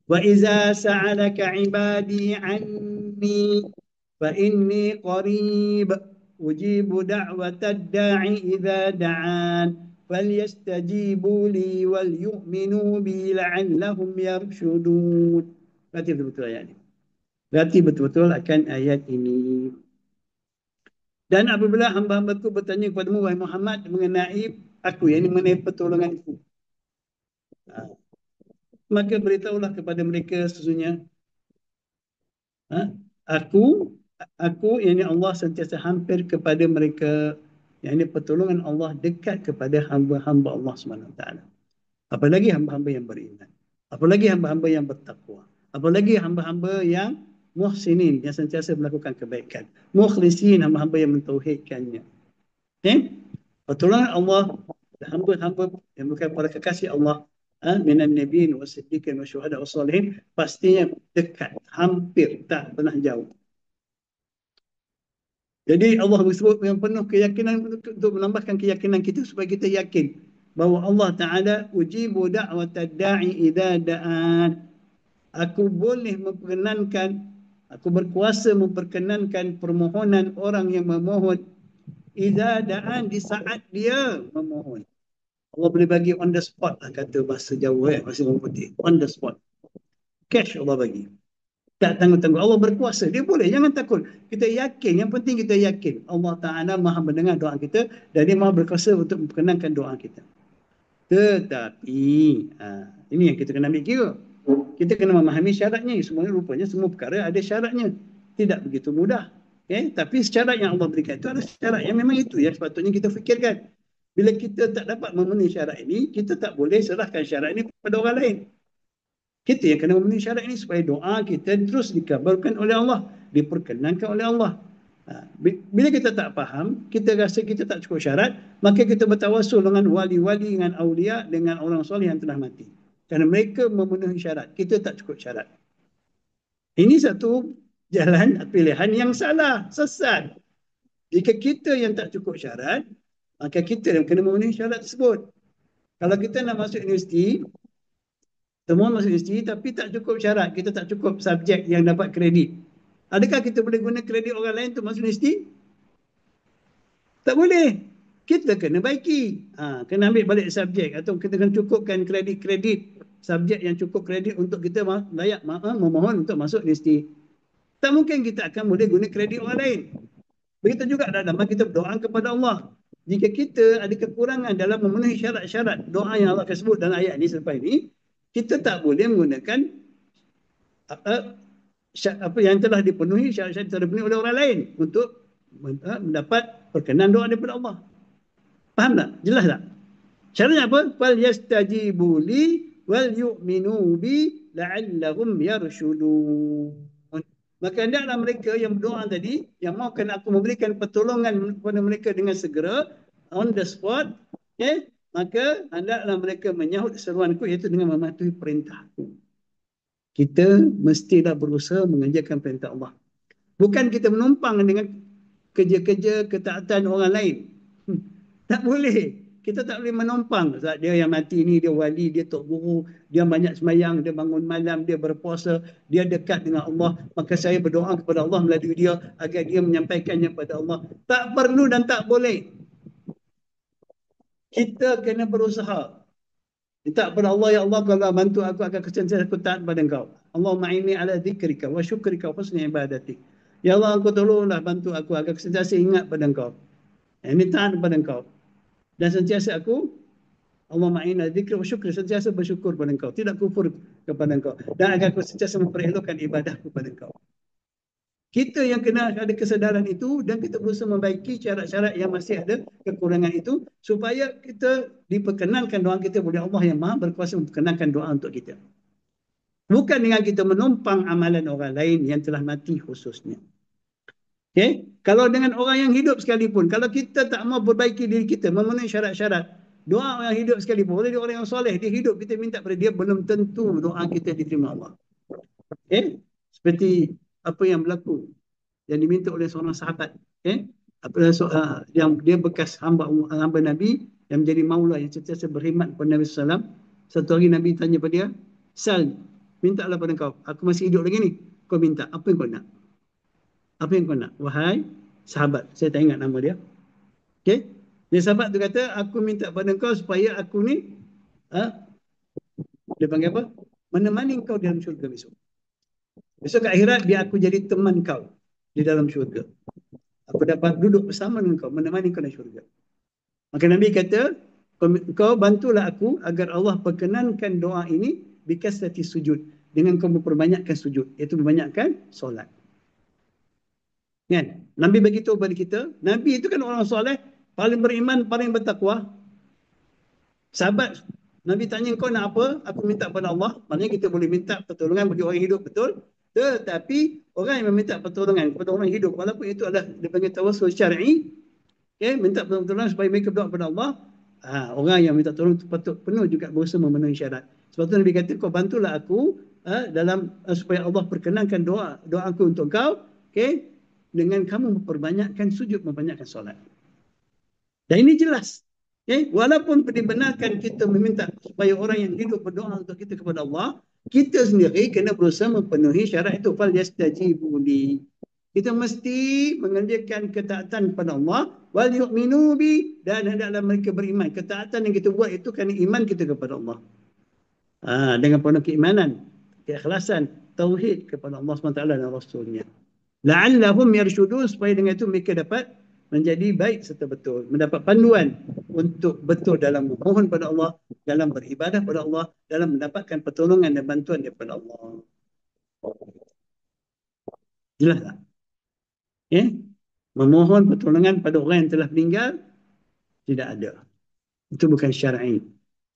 Wa iza sa'alaka ibadi anni fa inni qarib ujibu da'watad da'i idza da'an falyastajibu li wal yu'minu bi la'allahum yarshudun. Berarti betul-betul ayat ini. Berarti betul-betul akan ayat ini. Dan apabila hamba-hambaku bertanya kepadamu wahai Muhammad mengenai aku, yang ini mengenai pertolongan itu, maka beritahulah kepada mereka sesungguhnya aku yang ini Allah sentiasa hampir kepada mereka, yang ini pertolongan Allah dekat kepada hamba-hamba Allah SWT. Apalagi hamba-hamba yang beriman, apalagi hamba-hamba yang bertakwa, apalagi hamba-hamba yang muhsinin, yang sentiasa melakukan kebaikan, mukhlisin, hamba-hamba yang mentauhidkannya. Pertolongan Allah, hamba-hamba yang bukan para kekasih Allah, minan nabiin wa siddiqin wa syuhada wa salihin, pastinya dekat, hampir, tak pernah jauh. Jadi Allah bersebut yang penuh keyakinan untuk menambahkan keyakinan kita supaya kita yakin bahawa Allah Ta'ala ujibu da'watad da'i idza da'an. Aku boleh memperkenankan, aku berkuasa memperkenankan permohonan orang yang memohon idza da'an, di saat dia memohon. Allah boleh bagi on the spot lah, kata bahasa Jawa, bahasa orang putih. On the spot. Cash Allah bagi. Tak tangguh-tangguh. Allah berkuasa. Dia boleh. Jangan takut. Kita yakin. Yang penting kita yakin. Allah Ta'ala maha mendengar doa kita dan dia maha berkuasa untuk memperkenankan doa kita. Tetapi, ini yang kita kena ambil kira. Kita kena memahami syaratnya. Semuanya rupanya semua perkara ada syaratnya. Tidak begitu mudah. Okay? Tapi syarat yang Allah berikan itu adalah syarat yang memang itu yang sepatutnya kita fikirkan. Bila kita tak dapat memenuhi syarat ini, kita tak boleh serahkan syarat ini kepada orang lain. Kita yang kena memenuhi syarat ini supaya doa kita terus dikabulkan oleh Allah, diperkenankan oleh Allah. Bila kita tak faham, kita rasa kita tak cukup syarat, maka kita bertawasul dengan wali-wali, dengan awliya, dengan orang soleh yang telah mati. Kerana mereka memenuhi syarat, kita tak cukup syarat. Ini satu jalan pilihan yang salah, sesat. Jika kita yang tak cukup syarat, maka kita yang kena memenuhi syarat tersebut. Kalau kita nak masuk universiti, semua masuk universiti tapi tak cukup syarat, kita tak cukup subjek yang dapat kredit. Adakah kita boleh guna kredit orang lain untuk masuk universiti? Tak boleh. Kita kena baiki. Kena ambil balik subjek atau kita kena cukupkan kredit-kredit subjek yang cukup kredit untuk kita layak memohon untuk masuk universiti. Tak mungkin kita akan boleh guna kredit orang lain. Begitu juga dalam kita berdoa kepada Allah. Jika kita ada kekurangan dalam memenuhi syarat-syarat doa yang Allah akan sebut dalam ayat ini selepas ini, kita tak boleh menggunakan apa yang telah dipenuhi, syarat-syarat yang telah dipenuhi oleh orang lain untuk mendapat perkenan doa daripada Allah. Faham tak? Jelas tak? Syaratnya apa? Fal yastajibu li wal yu'minu bi la'allahum yarshudun. Maka hendaklah mereka yang berdoa tadi, yang mahukan aku memberikan pertolongan kepada mereka dengan segera, on the spot, okay? Maka hendaklah mereka menyahut seruanku, iaitu dengan mematuhi perintah. Kita mestilah berusaha mengerjakan perintah Allah. Bukan kita menumpang dengan kerja-kerja ketaatan orang lain. Tak boleh. Kita tak boleh menumpang. Dia yang mati ni, dia wali, dia tok guru, dia banyak sembahyang, dia bangun malam, dia berpuasa, dia dekat dengan Allah. Maka saya berdoa kepada Allah melalui dia agar dia menyampaikannya kepada Allah. Tak perlu dan tak boleh. Kita kena berusaha. Minta kepada Allah, ya Allah, kalau bantu aku agar sentiasa aku taat pada engkau. Allahumma inni ala dzikrika wa syukrika wa husni ibadatik. Ya Allah, engkau tolonglah bantu aku agar sentiasa ingat pada engkau. Ini taat kepada engkau. Dan sentiasa aku, Allahumma inna dzikra wa syukri, sentiasa bersyukur kepada engkau, tidak kufur kepada engkau, dan agar aku sentiasa memperelokkan ibadah kepada engkau. Kita yang kena ada kesedaran itu, dan kita berusaha membaiki syarat-syarat yang masih ada kekurangan itu, supaya kita diperkenankan doa kita oleh Allah yang maha berkuasa memperkenankan doa untuk kita. Bukan dengan kita menumpang amalan orang lain yang telah mati khususnya. Okay? Kalau dengan orang yang hidup sekalipun, kalau kita tak mau perbaiki diri kita, memenuhi syarat-syarat, doa orang yang hidup sekalipun, boleh dia orang yang soleh, dia hidup, kita minta pada dia, belum tentu doa kita diterima Allah. Okay? Seperti apa yang berlaku, yang diminta oleh seorang sahabat. Okay? Yang dia bekas hamba Nabi, yang menjadi maula, yang sentiasa berkhidmat kepada Nabi SAW. Satu hari Nabi tanya pada dia, Sal, mintalah pada kau, aku masih hidup lagi ni, kau minta, apa yang kau nak? Apa yang kau nak? Wahai sahabat, saya tak ingat nama dia. Okay? Dia sahabat tu kata, aku minta pada kau supaya aku ni, dia panggil apa? Menemani kau dalam syurga besok. Besok kat akhirat, biar aku jadi teman kau di dalam syurga. Aku dapat duduk bersama dengan kau, menemani kau dalam syurga. Maka Nabi kata, kau bantulah aku agar Allah perkenankan doa ini bikasrati sujud. Dengan kau memperbanyakkan sujud, iaitu membanyakkan solat. Kan? Nabi beritahu kepada kita, Nabi itu kan orang soleh, paling beriman, paling bertakwa. Sahabat, Nabi tanya kau nak apa? Aku minta kepada Allah. Maknanya kita boleh minta pertolongan bagi orang hidup, betul? Tetapi orang yang meminta pertolongan kepada orang hidup, walaupun itu adalah dipanggil tawassul syar'i, okay, minta pertolongan supaya mereka berdoa kepada Allah, orang yang minta tolong patut penuh juga berusaha memenuhi syarat. Sebab tu Nabi kata, kau bantulah aku dalam supaya Allah perkenankan doa aku untuk kau, okay, dengan kamu memperbanyakkan sujud, memperbanyakkan solat. Dan ini jelas. Okay? Walaupun dibenarkan kita meminta supaya orang yang hidup berdoa untuk kita kepada Allah, kita sendiri kena berusaha memenuhi syarat itu. Fal yastajibu li. Kita mesti mengerjakan ketaatan kepada Allah, wal yu'minu bi, dan hendaklah mereka beriman. Ketaatan yang kita buat itu kerana iman kita kepada Allah. Dengan penuh keimanan, keikhlasan, tauhid kepada Allah SWT dan Rasulnya. La'allahum yarshudun, supaya dengan itu mereka dapat menjadi baik serta betul, mendapat panduan untuk betul dalam memohon pada Allah, dalam beribadah pada Allah, dalam mendapatkan pertolongan dan bantuan daripada Allah. Jelas tak? Okay? Memohon pertolongan pada orang yang telah meninggal tidak ada. Itu bukan syar'i.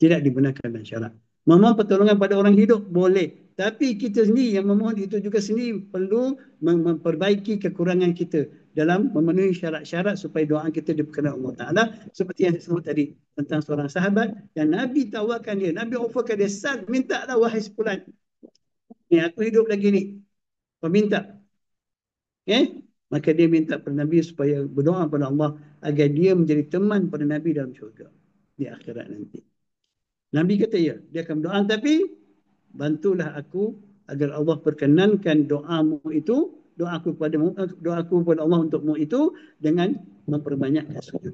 Tidak dibenarkan dalam syarak. Memohon pertolongan pada orang hidup boleh, Tapi kita sendiri yang memohon itu juga sendiri perlu memperbaiki kekurangan kita dalam memenuhi syarat-syarat supaya doa kita diperkenan Allah Ta'ala. Seperti yang saya sebut tadi tentang seorang sahabat yang Nabi tawarkan dia, Nabi offerkan dia, Sal, minta lah wahai sepulan. Ni aku hidup lagi ni, kau minta. Maka dia minta kepada Nabi supaya berdoa kepada Allah agar dia menjadi teman pada Nabi dalam syurga di akhirat nanti. Nabi kata ya, dia akan berdoa, tapi bantulah aku agar Allah perkenankan doamu itu, doaku kepada Allah untukmu itu dengan memperbanyakkan sujud.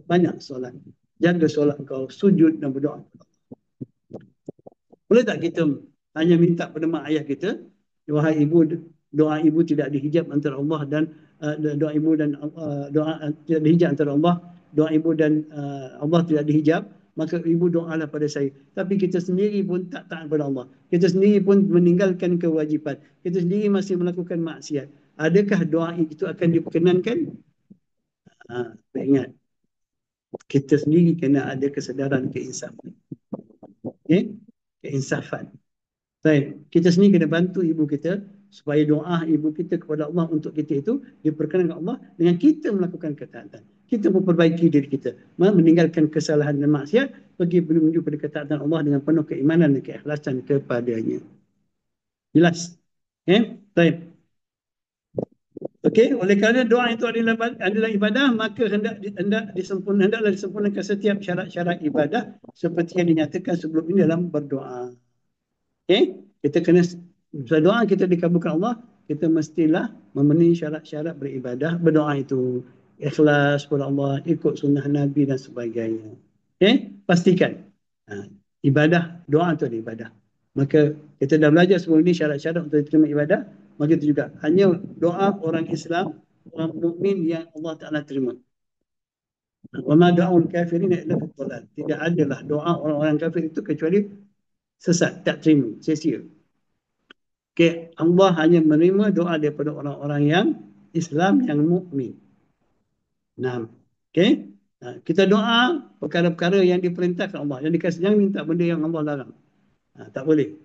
Banyak solat. Jaga solat kau, sujud dan berdoa. Boleh tak kita hanya minta pada mak ayah kita, wahai ibu, doa ibu tidak dihijab antara Allah dan doa ibu dan doa tidak dihijab antara Allah, doa ibu dan Allah tidak dihijab, maka ibu doalah pada saya. Tapi kita sendiri pun tak taat kepada Allah. Kita sendiri pun meninggalkan kewajipan. Kita sendiri masih melakukan maksiat. Adakah doa itu akan diperkenankan? Ingat, kita sendiri kena ada kesedaran keinsafan. Keinsafan. Baik, kita sendiri kena bantu ibu kita supaya doa ibu kita kepada Allah untuk kita itu diperkenankan Allah dengan kita melakukan ketaatan. Kita memperbaiki diri kita, meninggalkan kesalahan dan maksiat, pergi menuju pada ketaatan Allah dengan penuh keimanan dan keikhlasan kepadanya. Jelas? Baik. Okey, oleh kerana doa itu adalah ibadah, maka hendaklah disempurnakan setiap syarat-syarat ibadah seperti yang dinyatakan sebelum ini dalam berdoa. Kita kena, doa kita dikabulkan Allah, kita mestilah memenuhi syarat-syarat beribadah, berdoa itu ikhlas kepada Allah, ikut sunnah Nabi dan sebagainya. Pastikan ibadah, doa itu adalah ibadah. Maka kita dah belajar sebelum ini syarat-syarat untuk diterima ibadah. Maka itu juga hanya doa orang Islam, orang mukmin yang Allah Ta'ala terima. Wa ma da'ul kafirin illa fi dhalal. Tidak adalah doa orang-orang kafir itu kecuali sesat, tak terima, sia-sia. Allah hanya menerima doa daripada orang-orang yang Islam, yang mukmin. Kita doa perkara-perkara yang diperintahkan Allah, yang dikasih, jangan minta benda yang Allah larang. Tak boleh.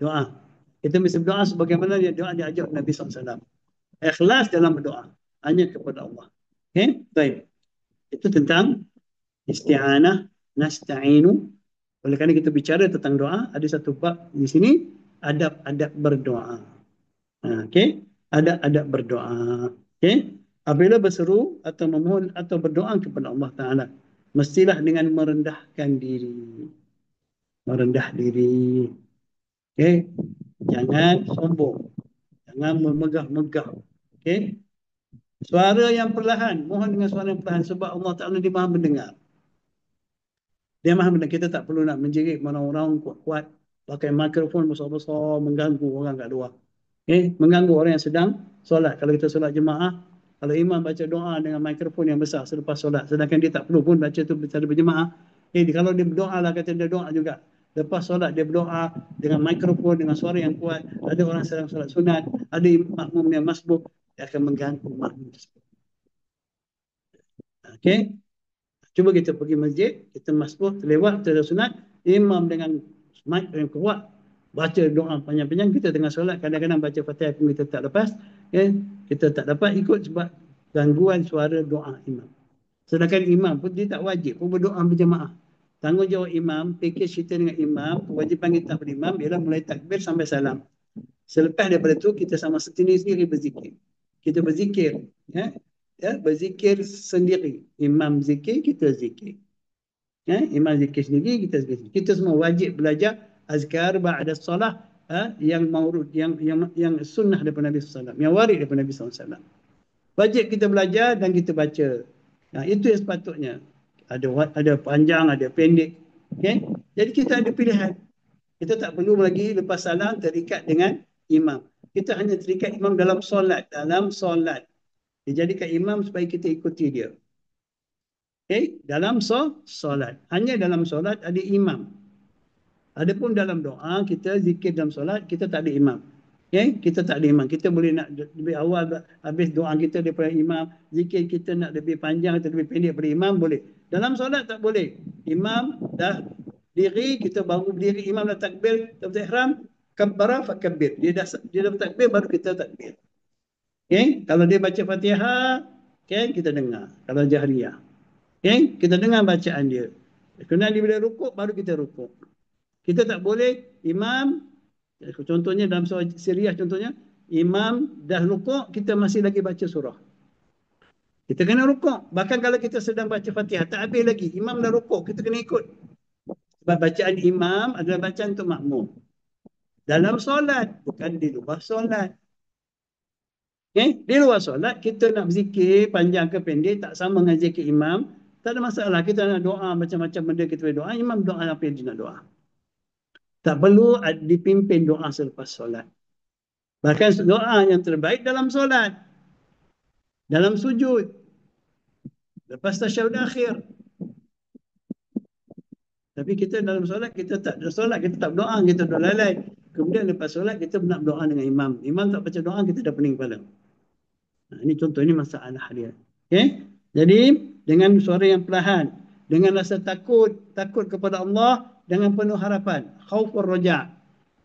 Doa. Kita mesti berdoa sebagaimana doa diajar Nabi SAW. Ikhlas dalam berdoa. Hanya kepada Allah. Baik. Itu tentang isti'anah, nasta'inu. Oleh kerana kita bicara tentang doa, ada satu bab di sini, adab-adab berdoa. Adab-adab berdoa. Apabila berseru atau memohon atau berdoa kepada Allah Ta'ala, mestilah dengan merendahkan diri. Merendah diri. Jangan sombong. Jangan memegah-megah. Suara yang perlahan. Mohon dengan suara yang perlahan. Sebab Allah Ta'ala dia maha mendengar. Dia maha mendengar. Kita tak perlu nak menjerit orang-orang kuat-kuat. Pakai mikrofon besar-besar. Mengganggu orang kat luar. Mengganggu orang yang sedang solat. Kalau kita solat jemaah, kalau imam baca doa dengan mikrofon yang besar selepas solat, sedangkan dia tak perlu pun baca tu secara berjemaah. Kalau dia berdoa lah, kata dia doa juga. Lepas solat dia berdoa dengan mikrofon, dengan suara yang kuat. Ada orang sedang solat sunat, ada makmum yang masbuk, dia akan mengganggu makmum tersebut. Cuba kita pergi masjid, kita masbuk, terlewat, kita sunat, imam dengan mic yang kuat, baca doa panjang-panjang, kita tengah solat, kadang-kadang baca Fatihah pun kita tak lepas, kita tak dapat ikut sebab gangguan suara doa imam. Sedangkan imam pun dia tak wajib pun berdoa berjemaah. Tanggungjawab imam, package kita dengan imam, kewajipan kita pada imam ialah mulai takbir sampai salam. Selepas daripada itu, kita sama sendiri-sendiri berzikir. Kita berzikir. Berzikir sendiri. Imam zikir, kita zikir. Imam zikir sendiri, kita zikir. Kita semua wajib belajar azkar ba'da salah yang maurud, yang sunnah daripada Nabi SAW, yang warid daripada Nabi SAW. Wajib kita belajar dan kita baca. Itu yang sepatutnya. Ada panjang, ada pendek. Jadi kita ada pilihan. Kita tak perlu lagi lepas salam terikat dengan imam. Kita hanya terikat imam dalam solat. Dijadikan imam supaya kita ikuti dia. Dalam solat. Hanya dalam solat ada imam. Adapun dalam doa, kita zikir dalam solat, kita tak ada imam. Kita tak ada imam. Kita boleh nak lebih awal habis doa kita daripada imam. Zikir kita nak lebih panjang atau lebih pendek daripada imam, boleh. Dalam solat tak boleh. Imam dah diri, kita baru berdiri, imam dah takbir, takbir ihram, kabbara fakabbir. Dia dah takbir baru kita takbir. Okay? Kalau dia baca Fatihah, okay, kita dengar. Kalau jahriyah. Okay? Kita dengar bacaan dia. Kemudian dia bila rukuk, baru kita rukuk. Kita tak boleh imam, contohnya dalam surah Siriyah contohnya, imam dah rukuk, kita masih lagi baca surah. Kita kena rukuk. Bahkan kalau kita sedang baca Fatihah, tak habis lagi. Imam dah rukuk, kita kena ikut. Sebab bacaan imam adalah bacaan untuk makmum. Dalam solat, bukan di luar solat. Okay? Di luar solat, kita nak berzikir panjang ke pendek, tak sama dengan zikir imam. Tak ada masalah. Kita nak doa macam-macam benda, kita boleh doa. Imam doa apa yang dia nak doa. Tak perlu dipimpin doa selepas solat. Bahkan doa yang terbaik dalam solat. Dalam sujud. Lepas tasyahud akhir. Tapi kita dalam solat, kita tak solat, kita tak berdoa, kita doa lalai. Kemudian lepas solat, kita nak berdoa dengan imam. Imam tak baca doa, kita dah pening kepala. Ini contoh, ini masalah dia. Okay? Jadi, dengan suara yang perlahan, dengan rasa takut kepada Allah, dengan penuh harapan. Khaufur raja'.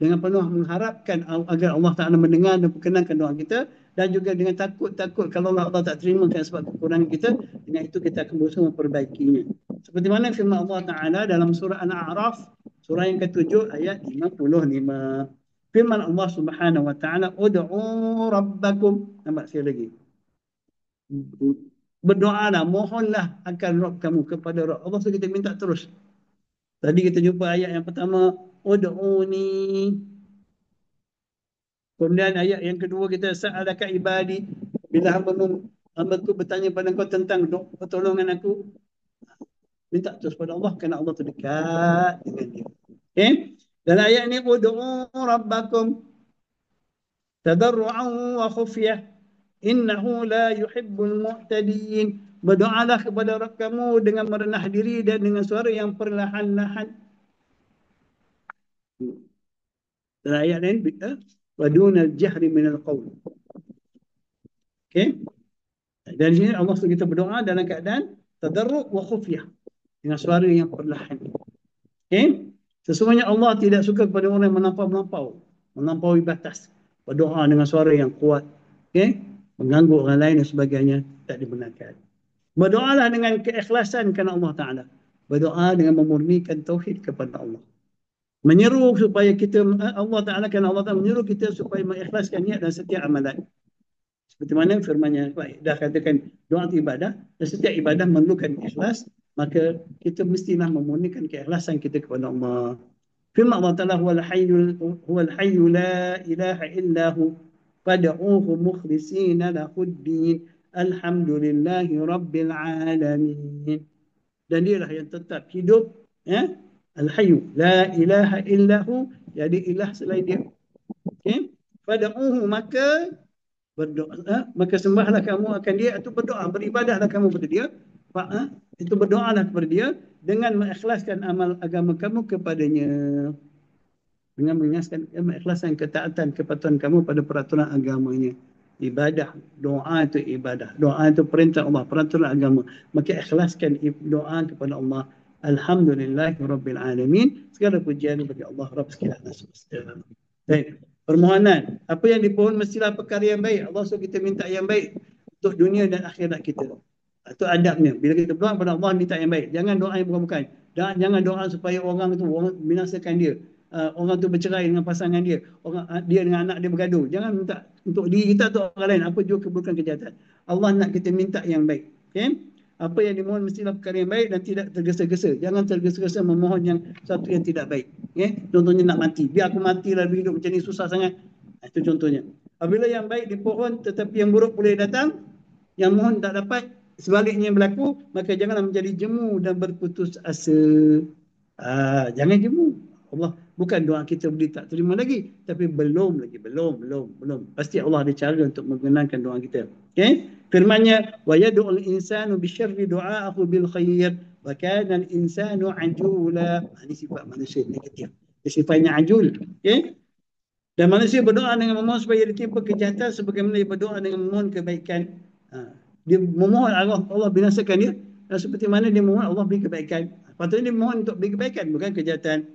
Dengan penuh mengharapkan agar Allah Ta'ala mendengar dan perkenankan doa kita. Dan juga dengan takut kalau Allah tak terimakan sebab kekurangan kita, dengan itu kita akan berusaha memperbaikinya. Seperti mana firman Allah Ta'ala dalam surah Al-A'raf, surah yang ke-7 ayat 55. Firman Allah Subhanahu Wa Ta'ala, Ud'u Rabbakum. Nampak sekali lagi. Berdoalah, mohonlah akan Rabb kamu kepada Rabb. Allah suruh kita minta terus. Tadi kita jumpa ayat yang pertama, Ud'uni. Kemudian ayat yang kedua kita, Sa'alaka ibadi. Bila hamba-ku bertanya pada kau tentang pertolongan aku, minta terus pada Allah kerana Allah terdekat dengan dia. Okay? Dan ayat ni, Ud'u Rabbakum tadarru'an wa khufyah innahu la yuhibbul mu'tadiin. Berdoalah kepada Rabb kamu dengan merendah diri dan dengan suara yang perlahan-lahan. Dan ayat lain, wa dunal jahri minal qawl. Okay? Dan sini Allah suruh kita berdoa dalam keadaan tadarru' wa khufyah, dengan suara yang perlahan. Okay? Sesungguhnya Allah tidak suka kepada orang yang melampaui batas. Berdoa dengan suara yang kuat, okay? Mengganggu orang lain dan sebagainya, tak dibenarkan. Berdoalah dengan keikhlasan kerana Allah Ta'ala. Berdoa dengan memurnikan tauhid kepada Allah. Menyeru supaya kita, Allah Ta'ala, kerana Allah Ta'ala menyeru kita supaya mengikhlaskan niat dan setiap amalan. Seperti mana firman-Nya dah katakan, doa itu ibadah, dan setiap ibadah memerlukan ikhlas, maka kita mestilah memurnikan keikhlasan kita kepada Allah. Firman Allah Ta'ala, huwal hayyu la ilaha illahu fad'uhu mukhlishina lahuddin alhamdulillahi rabbil alamin. Dan dialah yang tetap hidup, ya? Al-hayyu la ilaha illahu, jadi ilah selain dia. Okay? Fad'uhu, maka berdoa, maka sembahlah kamu akan dia, atau berdoa, beribadahlah kamu kepada dia. Itu berdoalah kepada dia dengan mengikhlaskan amal agama kamu kepadanya, dengan mengikhlaskan ketaatan kepatuhan kamu pada peraturan agamanya. Ibadah, doa itu ibadah, doa itu perintah Allah, peraturan agama. Maka ikhlaskan doa kepada Allah. Alhamdulillahirabbil alamin. Segala pujian bagi Allah Rabb sekalian semesta. Baik. Permohonan, apa yang dipohon mestilah perkara yang baik. Allah suruh kita minta yang baik untuk dunia dan akhirat kita. Itu adabnya. Bila kita berdoa kepada Allah, minta yang baik. Jangan doa yang bukan-bukan. Jangan doa supaya orang binasakan dia. Orang tu bercerai dengan pasangan dia. Dia dengan anak dia bergaduh. Jangan minta untuk diri kita atau orang lain. Apa juga keburukan kejahatan. Allah nak kita minta yang baik. Okay? Apa yang dimohon mestilah perkara yang baik dan tidak tergesa-gesa. Jangan tergesa-gesa memohon satu yang tidak baik. Okay? Contohnya nak mati. Biar aku matilah, hidup macam ni susah sangat. Itu contohnya. Apabila yang baik dipohon tetapi yang buruk boleh datang, yang mohon tak dapat, sebaliknya yang berlaku, maka janganlah menjadi jemu dan berputus asa. Jangan jemu. Allah, bukan doa kita boleh tak terima lagi, tapi belum. Pasti Allah ada cara untuk mengenangkan doa kita. Okay? Firman-Nya, wa yad'ul insanu bisyarri du'aahu bil khair wa kana al insanu ajula. Ini sifat manusia negatif. Sifatnya ajul. Okay? Dan manusia berdoa dengan memohon supaya ditimpa kejahatan sebagaimana dia berdoa dengan memohon kebaikan. Dia memohon Allah binasakan dia, dan seperti mana dia memohon Allah beri kebaikan. Patutnya dia memohon untuk beri kebaikan, bukan kejahatan.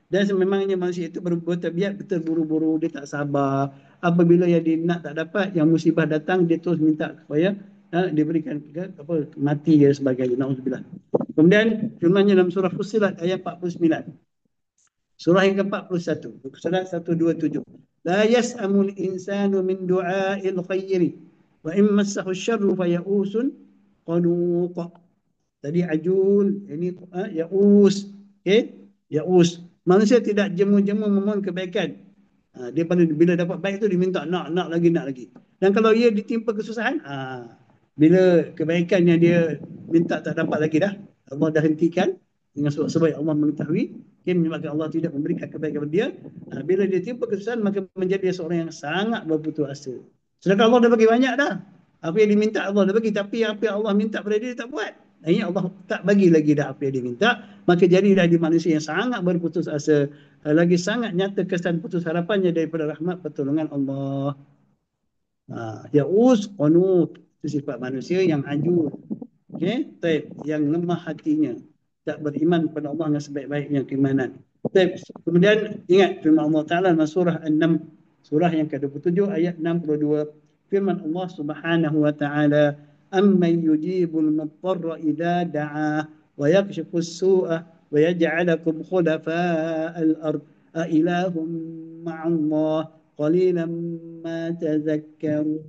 Dan sememangnya manusia itu bertabiat terburu-buru, dia tak sabar. Apabila yang dia nak tak dapat, yang musibah datang, dia terus minta supaya diberikan apa, mati dan sebagainya. Nauzubillah. Kemudian firman-Nya dalam surah Fussilat ayat 49. Surah yang ke-41. Surah 127. La yas'amul insanu min du'a'il khairi wa in massahu syarru fayausun qanut. Tadi ajul, ini yaus. Okey? Yaus. Manusia tidak jemu-jemu memohon kebaikan. Dia bila dapat baik tu dia minta nak lagi, nak lagi. Dan kalau ia ditimpa kesusahan, bila kebaikan yang dia minta tak dapat lagi dah, Allah dah hentikan dengan sebab Allah mengetahui, menyebabkan Allah tidak memberikan kebaikan kepada dia. Bila dia timpa kesusahan, maka menjadi seorang yang sangat berputus asa. Sedangkan Allah dah bagi banyak dah. Apa yang diminta Allah dah bagi, tapi apa yang Allah minta pada dia, dia tak buat. Ini Allah tak bagi lagi dah apa yang dia minta, maka jadilah dia manusia yang sangat berputus asa. Lagi sangat nyata kesan putus harapannya daripada rahmat pertolongan Allah. Ya'us qanut, itu sifat manusia yang ajur. Okey, baik, yang lemah hatinya, tak beriman kepada Allah dengan sebaik-baiknya keimanan. Baik, kemudian ingat firman Allah Taala dalam surah An-Naml, surah yang ke-27 ayat 62. Firman Allah Subhanahu wa taala, "Amman yujibul mudtarra idza da'a wa yakshifu as-su'a wa yaj'alukum khulafa'al ard a ilahum ma'allah qalilan ma tadhakkarun."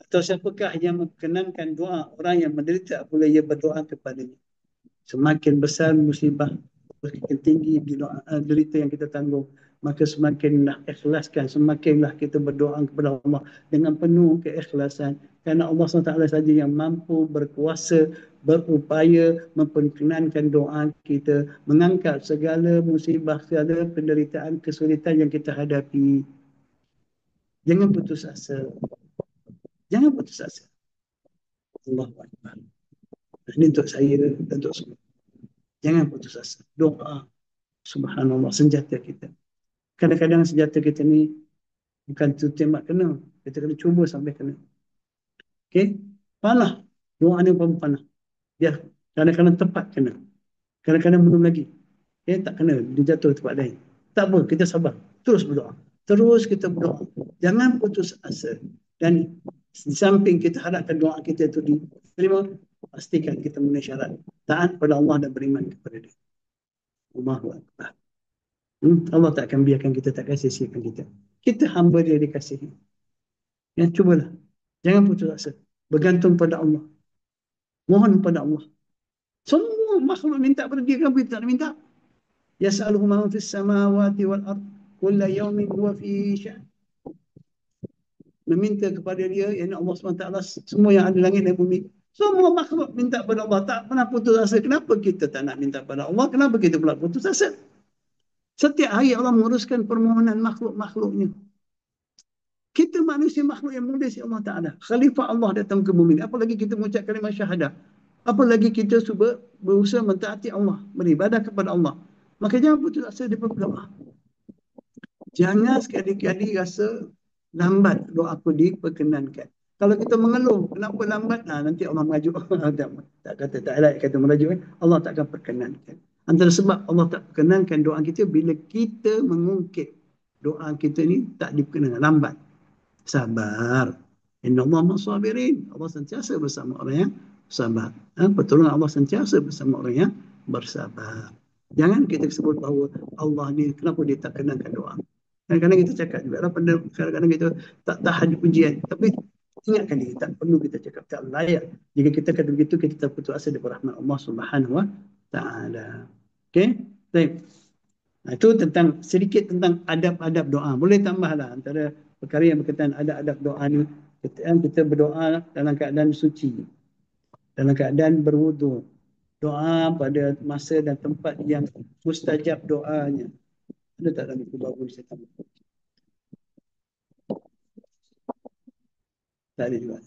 Atau siapakah yang memperkenankan doa orang yang menderita apabila ia berdoa kepadanya? Semakin besar musibah, semakin tinggi derita yang kita tanggung, maka semakinlah ikhlaskan, semakinlah kita berdoa kepada Allah dengan penuh keikhlasan. Kerana Allah SWT saja yang mampu, berkuasa, berupaya memperkenankan doa kita, mengangkat segala musibah, segala penderitaan, kesulitan yang kita hadapi. Jangan putus asa. Jangan putus asa. Allahu Akbar. Ini untuk saya dan untuk semua. Jangan putus asa. Doa, subhanallah, senjata kita. Kadang-kadang senjata kita ni bukan tu tembak kena. Kita kena cuba sampai kena. Okey? Panah. Doa ni pun panah. Dia kadang-kadang tepat kena. Kadang-kadang belum lagi. Tak kena. Dia jatuh tempat lain. Tak apa. Kita sabar. Terus berdoa. Terus kita berdoa. Jangan putus asa. Dan di samping kita harapkan doa kita itu diterima, pastikan kita memenuhi syarat taat pada Allah dan beriman kepada dia. Allahu Akbar. Allah tak akan biarkan kita, tak kasih siakan kita. Kita hamba dia dikasihi. Ya, cubalah. Jangan putus asa. Bergantung pada Allah. Mohon pada Allah. Semua makhluk minta pada dia, kenapa kita tak minta? Yas'aluhu man fis samawati wal ard kulla yawmin huwa fi sya'n. Meminta kepada dia, yang Allah SWT, semua yang ada langit dan bumi. Semua makhluk minta pada Allah, tak pernah putus asa. Kenapa kita tak nak minta pada Allah? Kenapa kita pula putus asa? Setiap hari Allah menguruskan permohonan makhluk-makhluknya. Kita manusia makhluk yang mulia si Allah Ta'ala. Khalifah Allah datang ke bumi. Apalagi kita mengucap kalimah syahadah. Apalagi kita cuba berusaha mentaati Allah, beribadah kepada Allah. Maka jangan putus asa daripada berdoa. Jangan sekali-kali rasa lambat doaku diperkenankan. Kalau kita mengeluh, kenapa lambat? Nanti Allah merajuk. tak kata merajuk. Allah tak akan perkenankan. Antara sebab Allah tak perkenankan doa kita bila kita mengungkit doa kita ni tak diperkenankan, lambat. Sabar. Inna Allah ma'as-sabirin. Allah sentiasa bersama orang yang sabar. Pertolongan Allah sentiasa bersama orang yang bersabar. Jangan kita sebut bahawa Allah ni kenapa dia tak kenankan doa. Kadang-kadang kita cakap juga, kadang-kadang kita tak tahan ujian. Tapi ingatkan diri, tak perlu kita cakap, tak layak. Jika kita kata begitu, kita terputus asa daripada rahmat Allah Subhanahu wa Ta'ala. Okey? Baik. Itu tentang sedikit tentang adab-adab doa. Boleh tambahlah antara perkara yang berkaitan adab-adab doa ni. Kita berdoa dalam keadaan suci, dalam keadaan berwudu, doa pada masa dan tempat yang mustajab doanya. Ada tak dalam buku baru saya tambah? Tak ada juga.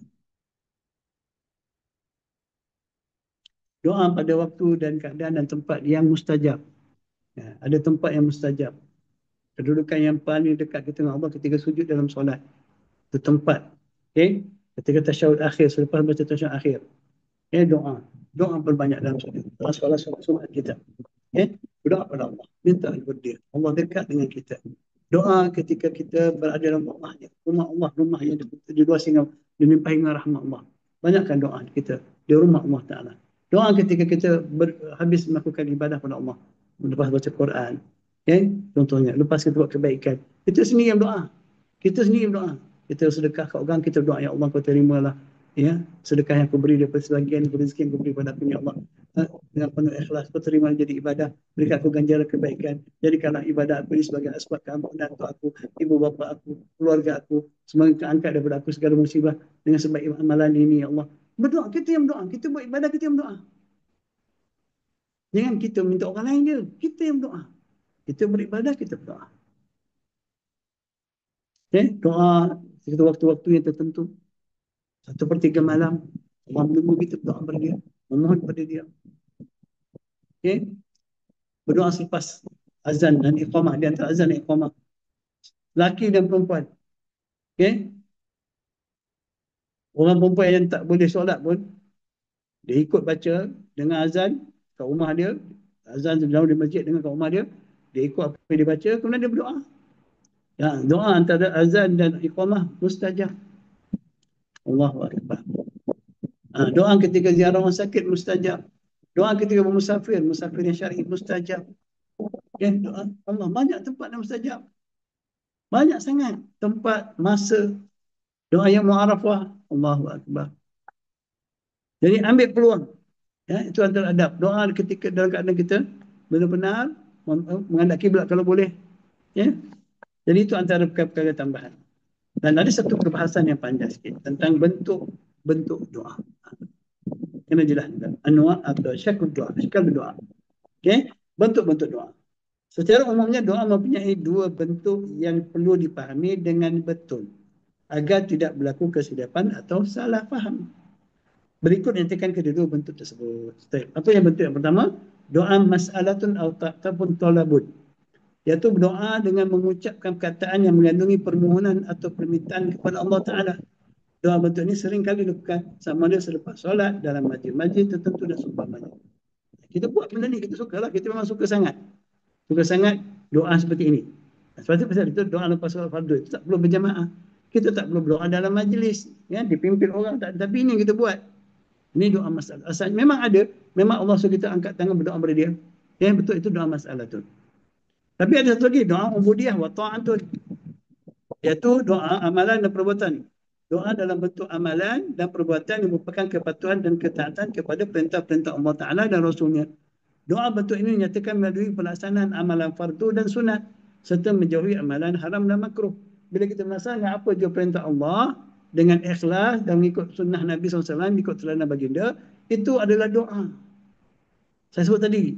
Doa pada waktu dan keadaan dan tempat yang mustajab. Ada tempat yang mustajab. Kedudukan yang paling dekat kita dengan Allah ketika sujud dalam solat. Itu tempat. Okay? Ketika tasyahud akhir, selepas baca tasyahud akhir. Doa. Doa berbanyak dalam solat. Solat kita. Okay? Berdoa pada Allah. Minta kepada dia. Allah dekat dengan kita. Doa ketika kita berada dalam rumahnya. Rumah Allah, rumah yang di luar singgah. Dilimpahi dengan rahmat Allah. Banyakkan doa kita di rumah Allah Ta'ala. Doa ketika kita habis melakukan ibadah pada Allah. Lepas baca Quran. Okay? Contohnya, lepas kita buat kebaikan. Kita sendiri yang doa. Kita sendiri yang doa. Kita sedekah ke orang, kita doa, ya Allah kau terimalah. Ya, sedekah yang aku beri daripada sebagian rezeki yang aku beri pada aku, ya Allah. Dengan penuh ikhlas, kau terima jadi ibadah. Berikan aku ganjaran kebaikan. Jadikanlah ibadah aku ini sebagai asbab keampunan untuk aku, ibu bapa aku, keluarga aku. Semoga kau angkat daripada aku segala musibah dengan sebab amalan ini, ya Allah. Berdoa, kita yang berdoa. Kita buat ibadah, kita yang berdoa. Jangan kita minta orang lain je. Kita yang berdoa. Kita beribadah, kita berdoa. Okay? Doa kita waktu-waktu yang tertentu. 1/3 malam. Allah menunggu kita berdoa kepada dia. Memohon kepada dia. Okay? Berdoa selepas azan dan iqamah. Di antara azan dan iqamah. Laki dan perempuan. Okay? Orang perempuan yang tak boleh solat pun, dia ikut baca dengan azan kat rumah dia. Azan dalam di masjid dengan kat rumah dia. Dia ikut apa yang dia baca, kemudian dia berdoa. Ya, doa antara azan dan iqamah mustajab. Allahu Akbar. Doa ketika ziarah orang sakit mustajab. Doa ketika bermusafir, musafir yang syar'i mustajab. Ya, doa Allah banyak tempat yang mustajab. Banyak sangat tempat, masa. Doa yang mu'arafah. Allahu Akbar. Jadi ambil peluang. Ya, itu antara adab. Doa ketika dalam keadaan kita benar-benar menghadap kiblat kalau boleh. Ya. Jadi itu antara perkara-perkara tambahan. Dan ada satu perbahasan yang panjang sikit tentang bentuk doa. Kena jelaskan. Anwa' atau syakul doa. Syakul doa. Okay? Bentuk-bentuk doa. Secara umumnya doa mempunyai dua bentuk yang perlu dipahami dengan betul agar tidak berlaku kesilapan atau salah faham. Berikut nyatakan kedua bentuk tersebut. Apa yang bentuk yang pertama? Doa mas'alatun ataupun talabun. Iaitu berdoa dengan mengucapkan perkataan yang mengandungi permohonan atau permintaan kepada Allah Ta'ala. Doa bentuk ini sering kali dilakukan sama ada selepas solat, dalam majlis-majlis tertentu dan seumpamanya. Kita buat benda ni, kita suka lah. Kita memang suka sangat. Suka sangat doa seperti ini. Sebab itu doa lepas solat fardu itu tak perlu berjamaah. Kita tak perlu berdoa dalam majlis. Ya, dipimpin orang. Tapi ini yang kita buat. Ini doa masalah. Asal memang ada, memang Allah suruh kita angkat tangan berdoa kepada dia. Ya, betul itu doa masalah tu. Tapi ada satu lagi doa ubudiyah wa ta'atun. Iaitu doa amalan dan perbuatan. Doa dalam bentuk amalan dan perbuatan yang merupakan kepatuhan dan ketaatan kepada perintah-perintah Allah Ta'ala dan Rasulnya. Doa bentuk ini dinyatakan melalui pelaksanaan amalan fardu dan sunat serta menjauhi amalan haram dan makruh. Bila kita melaksanakan apa je perintah Allah dengan ikhlas dan mengikut sunnah Nabi SAW, mengikut teladan baginda, itu adalah doa. Saya sebut tadi,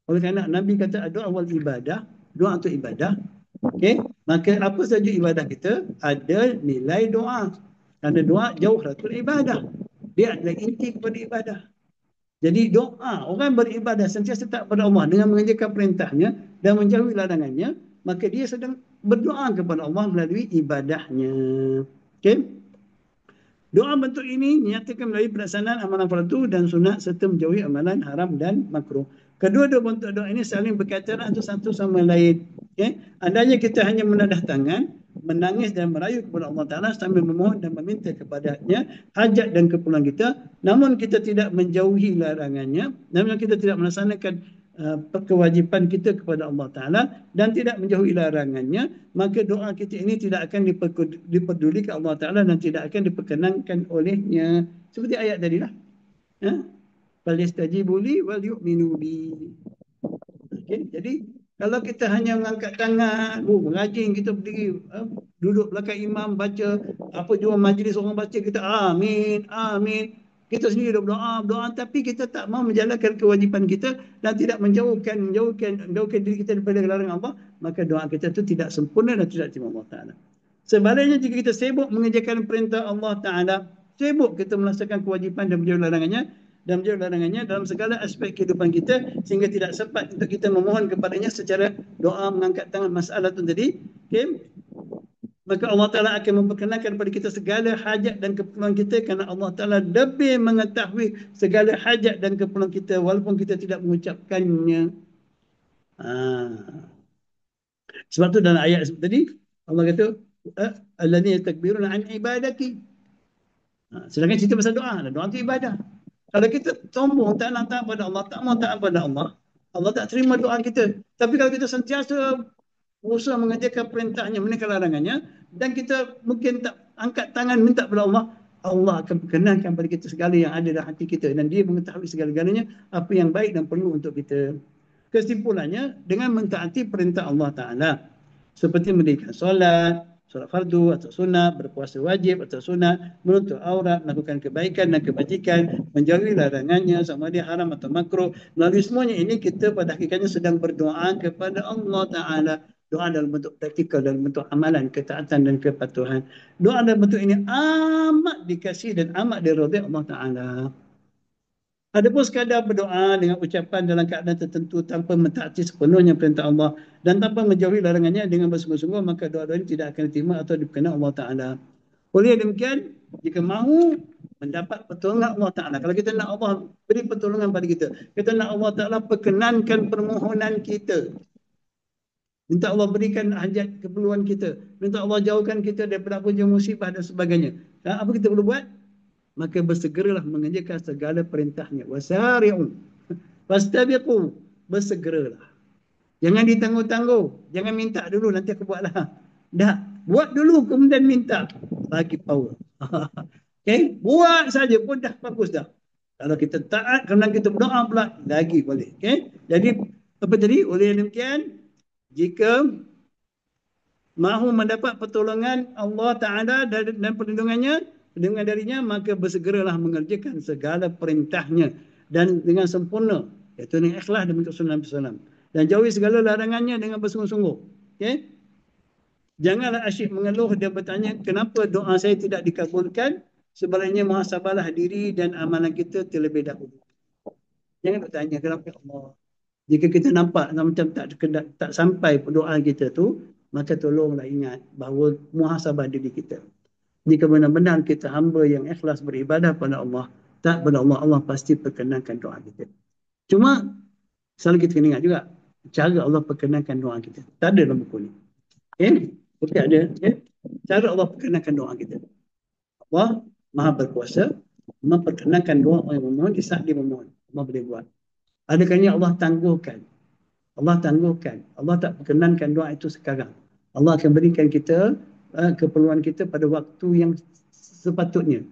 oleh kerana Nabi kata doa wal ibadah, doa untuk ibadah. Okay? Maka apa saja ibadah kita ada nilai doa. Kerana doa jauhratul ibadah. Dia adalah inti kepada ibadah. Jadi doa, orang beribadah sentiasa tak kepada Allah dengan mengerjakan perintahnya dan menjauhi larangannya, maka dia sedang berdoa kepada Allah melalui ibadahnya. Okay? Doa bentuk ini dinyatakan melalui pelaksanaan amalan fardu dan sunat serta menjauhi amalan haram dan makruh. Kedua-dua bentuk doa ini saling berkaitan satu sama lain. Okay? Andainya kita hanya menadah tangan, menangis dan merayu kepada Allah Ta'ala sambil memohon dan meminta kepadanya hajat dan keperluan kita, namun kita tidak menjauhi larangannya, namun kita tidak melaksanakan kewajipan kita kepada Allah Ta'ala dan tidak menjauhi larangannya, maka doa kita ini tidak akan dipedulikan Allah Ta'ala dan tidak akan diperkenankan olehnya. Seperti ayat tadi lah. Falistajibu li wal yu'minu bi. Okay? Jadi kalau kita hanya mengangkat tangan, merajing, kita berdiri, duduk belakang imam, baca, apa jua majlis orang baca, kita amin, amin. Kita sendiri berdoa, tapi kita tak mahu menjalankan kewajipan kita dan tidak menjauhkan diri kita daripada larangan Allah, maka doa kita itu tidak sempurna dan tidak diterima Allah Ta'ala. Sebaliknya jika kita sibuk mengerjakan perintah Allah Ta'ala, sibuk kita melaksanakan kewajipan dan menjauhi larangannya dalam segala aspek kehidupan kita sehingga tidak sempat untuk kita memohon kepadanya secara doa mengangkat tangan masalah itu tadi, okay? Maka Allah Ta'ala akan memperkenalkan kepada kita segala hajat dan keperluan kita kerana Allah Ta'ala lebih mengetahui segala hajat dan keperluan kita walaupun kita tidak mengucapkannya. Ah. Sebab tu dalam ayat tadi Allah kata alladzina yastakbiruna an ibadati. Sedangkan cerita pasal doa, doa tu ibadah. Kalau kita sombong tak nak taat pada Allah, tak mau taat pada Allah, Allah tak terima doa kita. Tapi kalau kita sentiasa berusaha mengerjakan perintahnya, meninggalkan larangannya, dan kita mungkin tak angkat tangan minta kepada Allah, Allah akan perkenankan pada kita segala yang ada dalam hati kita, dan dia mengetahui segala-galanya apa yang baik dan perlu untuk kita. Kesimpulannya, dengan mentaati perintah Allah Ta'ala, seperti mendirikan solat, solat fardu atau sunat, berpuasa wajib atau sunat, menutup aurat, melakukan kebaikan dan kebajikan, menjauhi larangannya sama dia haram atau makruh. Melalui semuanya ini kita pada hakikatnya sedang berdoa kepada Allah Ta'ala. Doa dalam bentuk praktikal, dalam bentuk amalan, ketaatan dan kepatuhan. Doa dalam bentuk ini amat dikasihi dan amat diridai Allah Ta'ala. Adapun sekadar berdoa dengan ucapan dalam keadaan tertentu tanpa mentaati sepenuhnya perintah Allah dan tanpa menjauhi larangannya dengan bersungguh-sungguh, maka doa-doa ini tidak akan diterima atau diperkenan Allah Ta'ala. Oleh demikian, jika mahu mendapat pertolongan Allah Ta'ala, kalau kita nak Allah beri pertolongan pada kita nak Allah Ta'ala perkenankan permohonan kita, minta Allah berikan hajat keperluan kita, minta Allah jauhkan kita daripada apa musibah dan sebagainya. Apa kita perlu buat? Maka bersegeralah mengerjakan segala perintahnya. Wasari'u fastabiqu, bersegeralah. Jangan ditangguh-tangguh, jangan minta dulu nanti aku buatlah. Dah, buat dulu kemudian minta. Bagi power. Okay, buat saja pun dah bagus dah. Kalau kita taat kemudian kita berdoa pula lagi boleh. Okay? Jadi apa tadi? Oleh demikian, jika mahu mendapat pertolongan Allah Ta'ala dan perlindungannya darinya, maka bersegeralah mengerjakan segala perintahnya dan dengan sempurna, iaitu dengan ikhlas dan bentuk sunnah Nabi. Dan jauhi segala larangannya dengan bersungguh-sungguh. Okay? Janganlah asyik mengeluh dan bertanya kenapa doa saya tidak dikabulkan. Sebaliknya muhasabahlah diri dan amalan kita terlebih dahulu. Jangan bertanya kenapa Allah. Jika kita nampak macam tak sampai doa kita tu, maka tolonglah ingat bahawa muhasabah diri kita. Jika benar-benar kita hamba yang ikhlas beribadah pada Allah, tak pada Allah, Allah pasti perkenankan doa kita. Cuma selalu kita kena ingat juga cara Allah perkenankan doa kita. Tak ada dalam buku ni. Okay? Bukan ada. Okay? Cara Allah perkenankan doa kita. Allah Maha berkuasa memperkenankan doa orang yang memohon di saat dia memohon. Allah boleh buat. Adakahnya Allah tangguhkan? Allah tangguhkan. Allah tak perkenankan doa itu sekarang. Allah akan berikan kita keperluan kita pada waktu yang sepatutnya.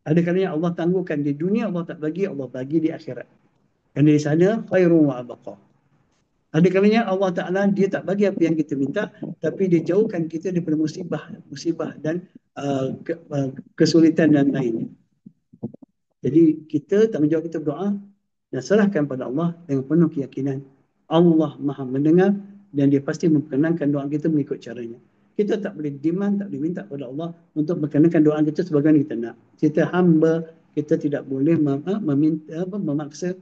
Ada kalanya Allah tangguhkan di dunia, Allah tak bagi, Allah bagi di akhirat. Dan di sana khairun wa abqa. Ada kalanya Allah Ta'ala dia tak bagi apa yang kita minta, tapi dia jauhkan kita daripada musibah dan kesulitan dan lainnya. Jadi kita tanggungjawab kita berdoa dan serahkan pada Allah dengan penuh keyakinan. Allah Maha mendengar dan dia pasti memperkenankan doa kita mengikut caranya. Kita tak boleh demand, tak boleh minta kepada Allah untuk memperkenankan doa kita sebagaimana kita nak. Kita hamba, kita tidak boleh memaksa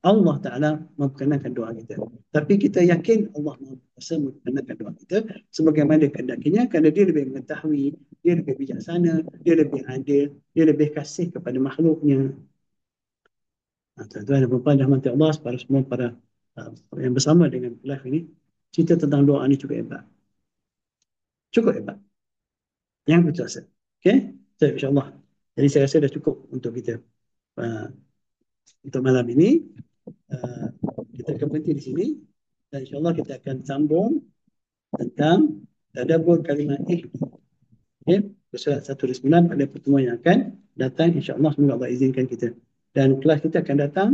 Allah Ta'ala memperkenankan doa kita. Tapi kita yakin Allah Maha Kuasa memperkenankan doa kita sebagaimana dia kehendakinya, kerana dia lebih mengetahui, dia lebih bijaksana, dia lebih adil, dia lebih kasih kepada makhluknya. Tuan-tuan dan puan-puan rahmati Allah, para semua para yang bersama dengan live ini, cerita tentang doa ini cukup hebat. Cukup hebat. Yang berkuasa. Okay? So, insyaAllah. Jadi saya rasa dah cukup untuk kita. Untuk malam ini, kita akan berhenti di sini. Dan insyaAllah kita akan sambung tentang tadabbur kalimat ihdi. Okay? Surat 109 pada pertemuan yang akan datang. InsyaAllah semoga Allah izinkan kita. Dan kelas kita akan datang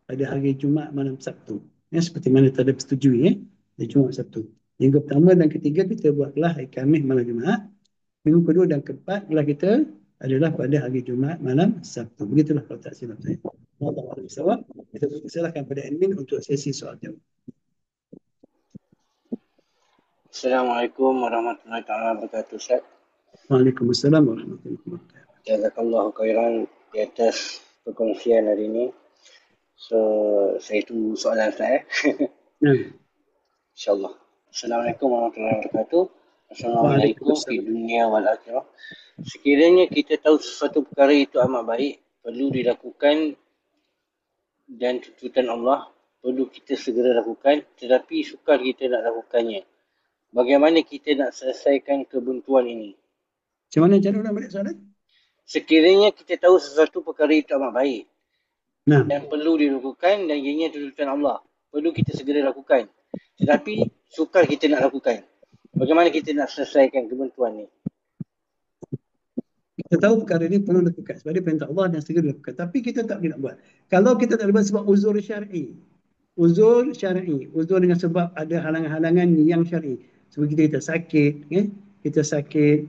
pada hari Jumaat malam Sabtu. Ya, seperti mana tadi bersetujui. Hari Jumaat Sabtu. Minggu pertama dan ketiga kita buat kelas hari Khamis malam Jumaat. Minggu kedua dan keempat kelas kita adalah pada hari Jumaat malam Sabtu. Begitulah kalau tak silap saya. Allah kita persilakan pada admin untuk sesi soal jawab. Assalamualaikum warahmatullahi wabarakatuh, Ustaz. Waalaikumsalam warahmatullahi wabarakatuh. Jazakallahu khairan di atas perkongsian hari ini. So, saya tunggu soalan saya. InsyaAllah. Assalamualaikum warahmatullahi wabarakatuh. Assalamualaikum di dunia wal akhirah. Sekiranya kita tahu sesuatu perkara itu amat baik, perlu dilakukan dan tuntutan Allah, perlu kita segera lakukan, tetapi sukar kita nak lakukannya. Bagaimana kita nak selesaikan kebuntuan ini? Macam mana cara nak balik soalan? Sekiranya kita tahu sesuatu perkara itu amat baik Nah, dan perlu dilakukan dan ianya tuntutan Allah, perlu kita segera lakukan. Tetapi sukar kita nak lakukan. Bagaimana kita nak selesaikan kebuntuan ini? kita tahu perkara ini perlu lakukan sebab dia perintah Allah dan segera lakukan. Tapi kita tak boleh nak buat. Kalau kita tak boleh buat sebab uzur syar'i. Uzur syar'i. Uzur dengan sebab ada halangan-halangan yang syar'i. Sebab kita sakit, kita sakit,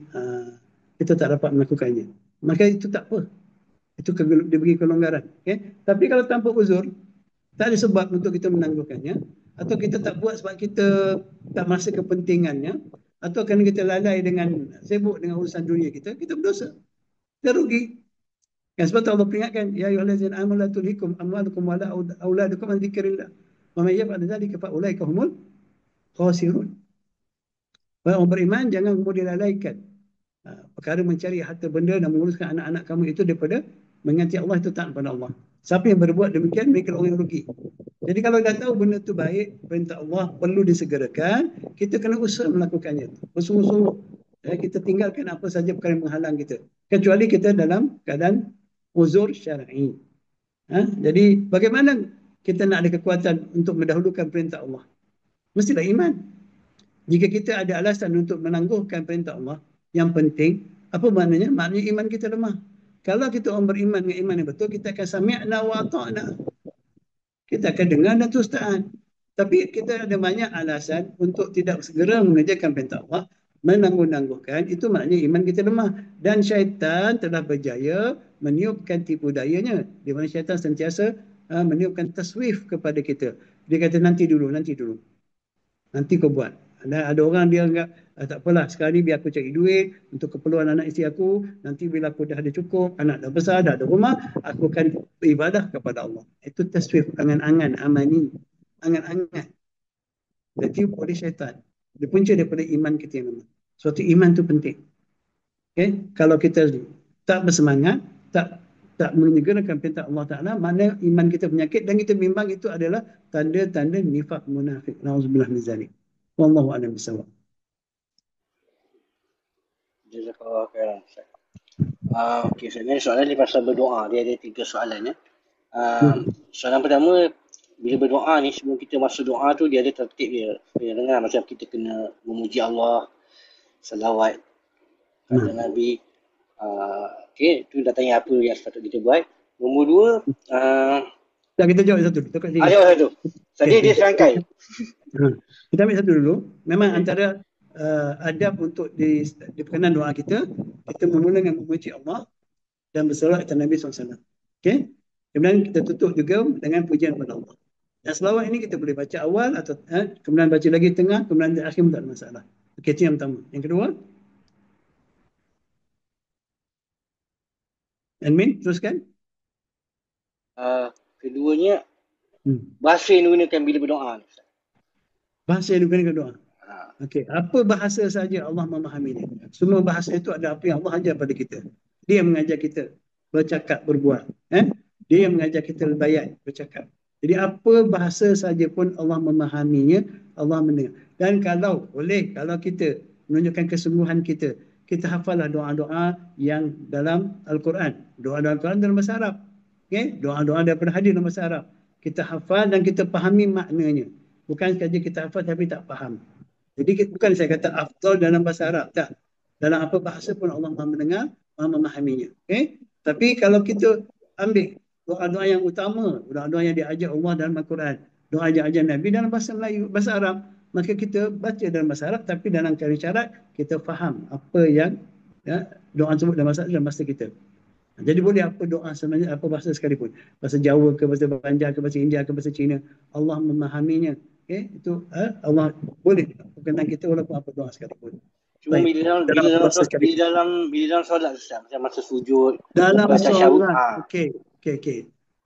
kita tak dapat melakukannya. Maka itu tak apa. Itu dia beri kelonggaran. Tapi kalau tanpa uzur, tak ada sebab untuk kita menangguhkannya, atau kita tak buat sebab kita tak merasa kepentingannya, atau kerana kita lalai dengan sibuk dengan urusan dunia kita berdosa. Kita rugi. Sebab tu Allah peringatkan, ya ayyuhallazina amanu la tulhikum amwalukum wala auladukum an dzikrillah. Wa may yaf'al dzalika fa ulaika humul khasirun. Orang beriman jangan kemudian lalaikan perkara mencari harta benda dan menguruskan anak-anak kamu itu daripada mengingati Allah, itu taat kepada Allah. Siapa yang berbuat demikian, mereka orang yang rugi. Jadi kalau dah tahu benda itu baik, perintah Allah perlu disegerakan, kita kena usaha melakukannya. Bersungguh-sungguh. Kita tinggalkan apa saja perkara yang menghalang kita. Kecuali kita dalam keadaan uzur syar'i. Jadi bagaimana kita nak ada kekuatan untuk mendahulukan perintah Allah? Mestilah iman. Jika kita ada alasan untuk menangguhkan perintah Allah, yang penting, apa maknanya? Maknanya iman kita lemah. Kalau kita orang beriman dengan iman yang betul, kita akan sami'na wa ata'na. Kita akan dengar dan terus taat. Tapi kita ada banyak alasan untuk tidak segera mengerjakan perintah Allah, menangguh-nangguhkan, itu maknanya iman kita lemah. Dan syaitan telah berjaya meniupkan tipu dayanya, di mana syaitan sentiasa meniupkan taswif kepada kita. Dia kata nanti dulu, nanti kau buat. Ada orang dia anggap tak apalah, sekarang ni biar aku cari duit untuk keperluan anak isteri aku, nanti bila aku dah ada cukup, anak dah besar, dah ada rumah, aku akan beribadah kepada Allah. Itu taswif, angan-angan amani, angan-angan. Jadi oleh syaitan. Dia punca daripada iman kita yang lemah. Suatu iman tu penting. Kalau kita tak bersemangat, tak menyegerakan perintah Allah Ta'ala, mana iman kita penyakit, dan kita bimbang itu adalah tanda-tanda nifaq munafik. Na'udzubillah min zalik. Wallahu a'lam bishawab. Jazakallah khairan. Okey, sebenarnya soalan ni pasal berdoa. Dia ada 3 soalan ya. Soalan pertama, bila berdoa ni, sebelum kita masuk doa tu, dia ada tertib dia. Supaya dengar macam kita kena memuji Allah, salawat pada Nabi. Okey, tu dah tanya apa yang sepatut kita buat. Nombor 2, kita jawab satu. jawab satu. Tadi dia serangkai. Kita ambil satu dulu. Memang antara adab untuk diperkenan doa kita memula dengan memuji Allah dan berselawat kepada Nabi SAW. Okey. Kemudian kita tutup juga dengan pujian kepada Allah. Dan selawat ini kita boleh baca awal atau kemudian baca lagi tengah, kemudian di akhir tak ada masalah. Okey, itu yang pertama. Yang kedua, admin, teruskan. Keduanya, bahasa yang digunakan bila berdoa. Bahasa yang digunakan doa. Okey, apa bahasa saja Allah memahaminya. Semua bahasa itu ada apa yang Allah ajar pada kita. Dia yang mengajar kita bercakap, berbual. Dia yang mengajar kita berbayat, bercakap. Jadi apa bahasa saja pun Allah memahaminya, Allah mendengar. Dan kalau kita menunjukkan kesungguhan kita hafallah doa-doa yang dalam Al-Quran. Doa-doa Al-Quran dalam bahasa Arab. Okay? Doa-doa daripada hadis dalam bahasa Arab. Kita hafal dan kita fahami maknanya. Bukan saja kita hafal tapi tak faham. Jadi bukan saya kata afdal dalam bahasa Arab. Tak. Dalam apa bahasa pun Allah Maha mendengar, Maha memahaminya. Okay? Tapi kalau kita ambil doa-doa yang utama, doa-doa yang diajar Allah dalam Al-Quran, doa ajar Nabi dalam bahasa Melayu, bahasa Arab, maka kita baca dalam bahasa Arab tapi dalam syarat kita faham apa yang doa tersebut dalam bahasa kita. Jadi boleh apa doa sebenarnya, apa bahasa sekalipun. Bahasa Jawa ke, bahasa Banjar ke, bahasa India ke, bahasa Cina. Allah memahaminya. Okay? Itu Allah boleh berkenan kita walaupun apa doa sekalipun. Cuma bila dalam solat Ustaz, macam masa sujud, dalam solat. Okey.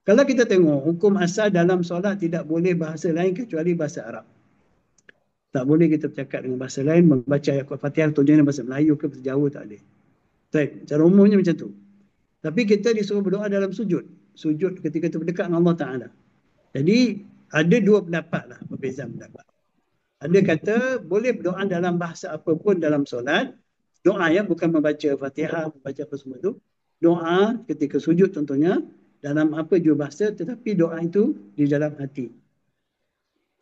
Kalau kita tengok hukum asal dalam solat tidak boleh bahasa lain kecuali bahasa Arab. Tak boleh kita bercakap dengan bahasa lain, membaca ayat Al-Fatihah tujuannya bahasa Melayu ke bahasa Jawa, tak boleh. Baik, cara umumnya macam tu. Tapi kita disuruh berdoa dalam sujud. Sujud ketika kita berdekat dengan Allah Ta'ala. Jadi Ada dua pendapat lah, perbezaan pendapat. Ada kata boleh berdoa dalam bahasa apa pun dalam solat. Doa ya, bukan membaca Fatihah, membaca apa semua tu. Doa ketika sujud contohnya, dalam apa jua bahasa, tetapi doa itu di dalam hati.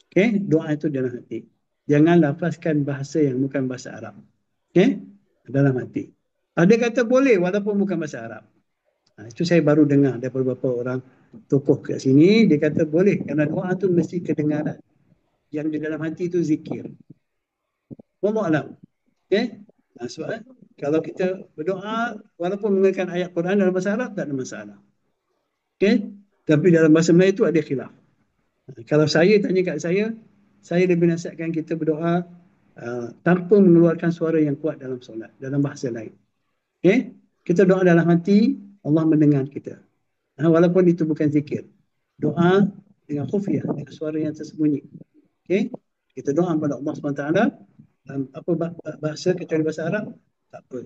Okay? Doa itu dalam hati. Jangan lafazkan bahasa yang bukan bahasa Arab. Okay? Dalam hati. Ada kata boleh walaupun bukan bahasa Arab. Itu saya baru dengar daripada beberapa orang tokoh kat sini. Dia kata boleh kerana doa tu mesti kedengaran. Yang di dalam hati itu zikir. Wallahu alam. Okay? Sebab kalau kita berdoa walaupun menggunakan ayat Quran dalam bahasa Arab tak ada masalah. Okay? Tapi dalam bahasa Melayu itu ada khilaf. Kalau saya tanya kat saya lebih nasihatkan kita berdoa tanpa mengeluarkan suara yang kuat dalam solat, dalam bahasa lain. Okay? Kita doa dalam hati, Allah mendengar kita. Walaupun itu bukan zikir. Doa dengan khufiyah, dengan suara yang tersembunyi. Okay? Kita doa kepada Allah SWT apa bahasa kecuali bahasa Arab, tak apa.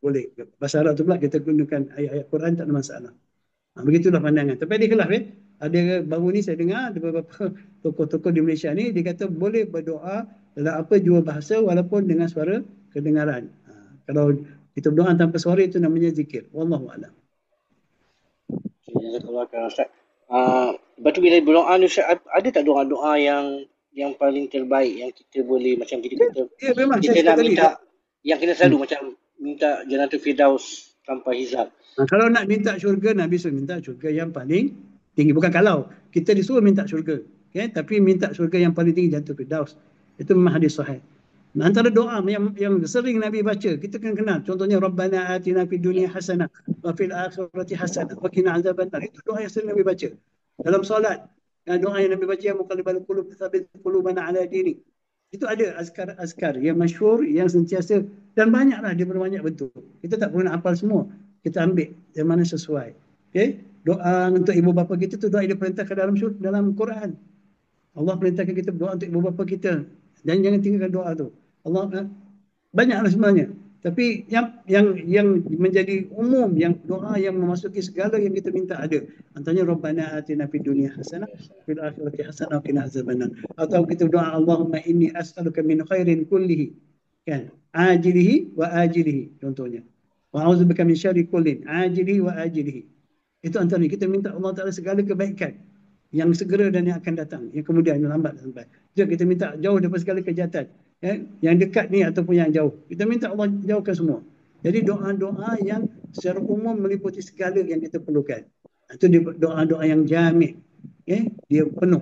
Boleh. Bahasa Arab tu pula kita gunakan ayat-ayat Quran, tak ada masalah. Begitulah pandangan. Tapi ada khilaf Ada baru ni saya dengar ada beberapa tokoh-tokoh di Malaysia ni dia kata boleh berdoa dalam apa jua bahasa walaupun dengan suara kedengaran. Kalau kita berdoa tanpa suara itu namanya zikir. Wallahu a'lam. Jazakallah khairan Ustaz. Lepas tu bila berdoa ni Ustaz, ada tak doa-doa yang paling terbaik yang kita boleh macam kita memang kita saya nak minta tadi, yang kena selalu macam minta Jannatul Firdaus tanpa hisab. Kalau nak minta syurga, Nabi suruh minta syurga yang paling tinggi. Bukan kalau. Kita disuruh minta syurga. Okay? Tapi minta syurga yang paling tinggi, Jannatul Firdaus. Itu memang hadis sahih. Antara doa yang sering Nabi baca, kita kena kenal. Contohnya, Rabbana atina fid dunya hasanah wa fil akhirati hasanah wa qina azabannar. Itu doa yang sering Nabi baca. Dalam solat, doa yang Nabi baca, yang muqallibal qulub tsabbit qulubana ala dinik. Itu ada azkar yang masyhur, yang sentiasa, dan banyaklah dia berbanyak bentuk. Kita tak perlu nak hafal semua. Kita ambil yang mana sesuai. Okay? Doa untuk ibu bapa kita tu doa yang diperintahkan dalam Quran. Allah perintahkan kita berdoa untuk ibu bapa kita. Dan jangan tinggalkan doa tu. Allah banyaklah sebenarnya. Tapi yang menjadi umum, yang doa yang memasuki segala yang kita minta ada. Antaranya Rabbana atina fid dunya hasanah fil akhirati hasanah wa qina azabannar. Atau kita doa Allahumma inni as'aluka min khairin kullihi. Kan? Ajilihi wa ajilihi contohnya. Wa a'udzubika min syarri kullin ajilihi wa ajilihi. Itu antara kita minta Allah Taala segala kebaikan yang segera dan yang akan datang, yang kemudian yang lambat sampai. Jadi kita minta jauh daripada segala kejahatan, yang dekat ni ataupun yang jauh. Kita minta Allah jauhkan semua. Jadi doa-doa yang secara umum meliputi segala yang kita perlukan. Itu doa-doa yang jami', dia penuh.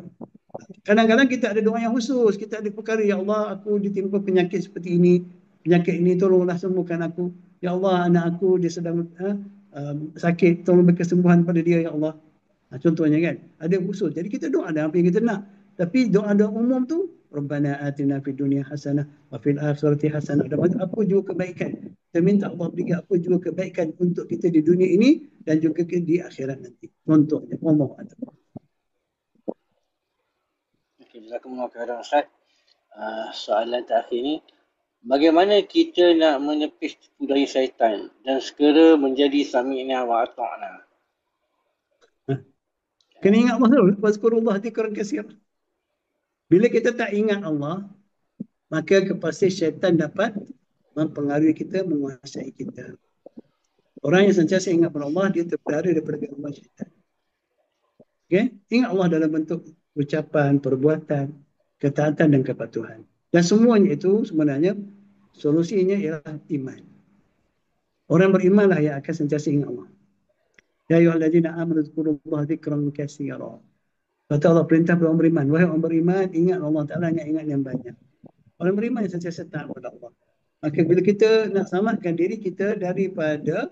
Kadang-kadang kita ada doa yang khusus, kita ada perkara, ya Allah aku ditimpa penyakit seperti ini, penyakit ini tolonglah sembuhkan aku. Ya Allah anak aku dia sedang sakit, tolong beri kesembuhan pada dia ya Allah. Contohnya kan, ada khusus. Jadi kita doa ada apa yang kita nak. Tapi doa-doa umum tu, Rabbana atina fid dunya hasanah wa fil akhirati hasanah. Dapat apa juga kebaikan. Kita minta Allah beri apa juga kebaikan untuk kita di dunia ini dan juga di akhirat nanti. Contohnya, Allah Ta'ala. Okey, jazakumullah khairan Ustaz. Soalan terakhir ni, bagaimana kita nak menepis tipu daya syaitan dan segera menjadi sami'na wa ata'na? Kena ingat Allah dulu. Wazkurullah dzikran katsiran. Bila kita tak ingat Allah, maka pasti syaitan dapat mempengaruhi kita, menguasai kita. Orang yang sentiasa ingat pada Allah, dia terpelihara daripada gangguan syaitan. Okay? Ingat Allah dalam bentuk ucapan, perbuatan, ketaatan dan kepatuhan. Dan semuanya itu sebenarnya solusinya ialah iman. Orang berimanlah yang akan sentiasa ingat Allah. Ya ayyuhallazina amanu dzkurullaha dzikran katsiran. Kata Allah perintah kepada orang beriman, wahai orang beriman, ingat Allah Taala, ingat yang banyak. Orang beriman yang sentiasa taat kepada Allah. Maka bila kita nak selamatkan diri kita daripada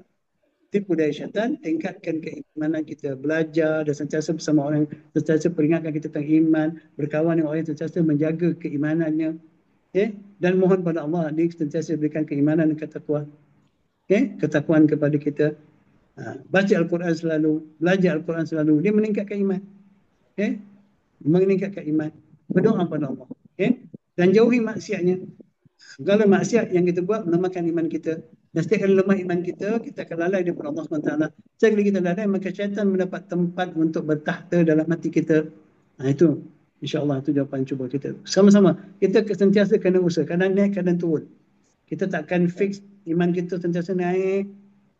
tipu daya syaitan, tingkatkan keimanan kita, belajar dan sentiasa bersama orang yang sentiasa peringatkan kita tentang iman, berkawan dengan orang yang sentiasa menjaga keimanannya, dan mohon pada Allah dia sentiasa berikan keimanan dan ketakwaan, ketakwaan kepada kita. Baca Al-Quran selalu, belajar Al-Quran selalu, dia meningkatkan iman, meningkatkan iman, berdoa pada Allah, dan jauhi maksiatnya. Segala maksiat yang kita buat melemahkan iman kita. Dan setiap kali lemah iman kita, kita akan lalai daripada Allah SWT. Setiap kali kita lalai, maka syaitan mendapat tempat untuk bertahta dalam hati kita. Itu. InsyaAllah itu jawapan cuba kita. Sama-sama. Kita sentiasa kena usaha. Kadang naik, kadang turun. Kita takkan fix iman kita sentiasa naik.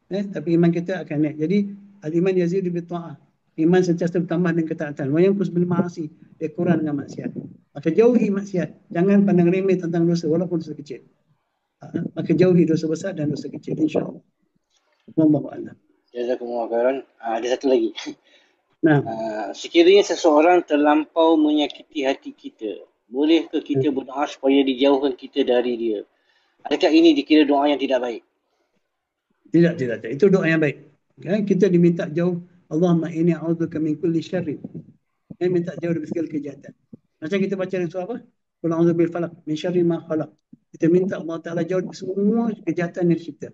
Tapi iman kita akan naik. Jadi, al-iman yazidu bi-ta'ah. Iman sentiasa bertambah dengan ketaatan. Wa yanqus bil ma'asi. Dia kurang dengan maksiat. Maka jauhi maksiat. Jangan pandang remeh tentang dosa walaupun dosa kecil. Maka jauhi dosa besar dan dosa kecil, insya-Allah. Wallahu a'lam. Jazakumullah khairan. Ada satu lagi. Nah, Sekiranya seseorang terlampau menyakiti hati kita, bolehkah kita berdoa supaya dijauhkan kita dari dia? Adakah ini dikira doa yang tidak baik? tidak. Itu doa yang baik. Kita diminta jauh. Allahumma inni a'udzubika min kulli syarrin. Minta jauh dari segala kejahatan. Macam kita baca dalam surah apa? Qul a'udzu bil falaq min syarri ma khalaq. Kita minta Allah Taala jauh dari semua kejahatan yang dicipta.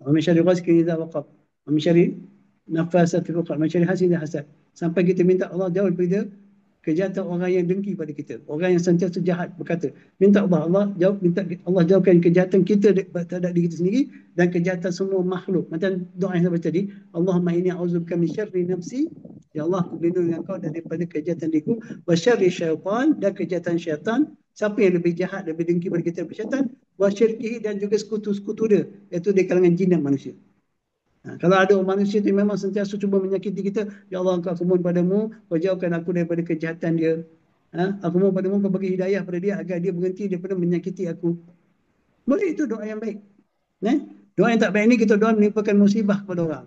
Wa min syarri ghasiqin idza waqab. Wa min syarri nafasat fil 'uqad. Wa min syarri hasidin hasad. Sampai kita minta Allah jauh daripada kejahatan orang yang dengki pada kita. Orang yang sentiasa jahat berkata, minta Allah jauhkan kejahatan kita terhadap diri kita sendiri dan kejahatan semua makhluk. Macam doa yang saya baca tadi, Allahumma inni a'udzubika min syarri nafsi. Ya Allah, aku berlindung dengan kau daripada kejahatan diriku, wa syarri syaitan, dan kejahatan syaitan. Siapa yang lebih jahat, lebih dengki pada kita daripada syaitan? Wa syirkihi, dan juga sekutu-sekutu dia, iaitu di kalangan jin dan manusia. Kalau ada orang manusia itu memang sentiasa cuba menyakiti kita, ya Allah, aku mohon padamu, kau jauhkan aku daripada kejahatan dia. Aku mohon padamu, kau bagi hidayah pada dia agar dia berhenti daripada menyakiti aku. Boleh, itu doa yang baik. Doa yang tak baik ni kita doa menimpakan musibah kepada orang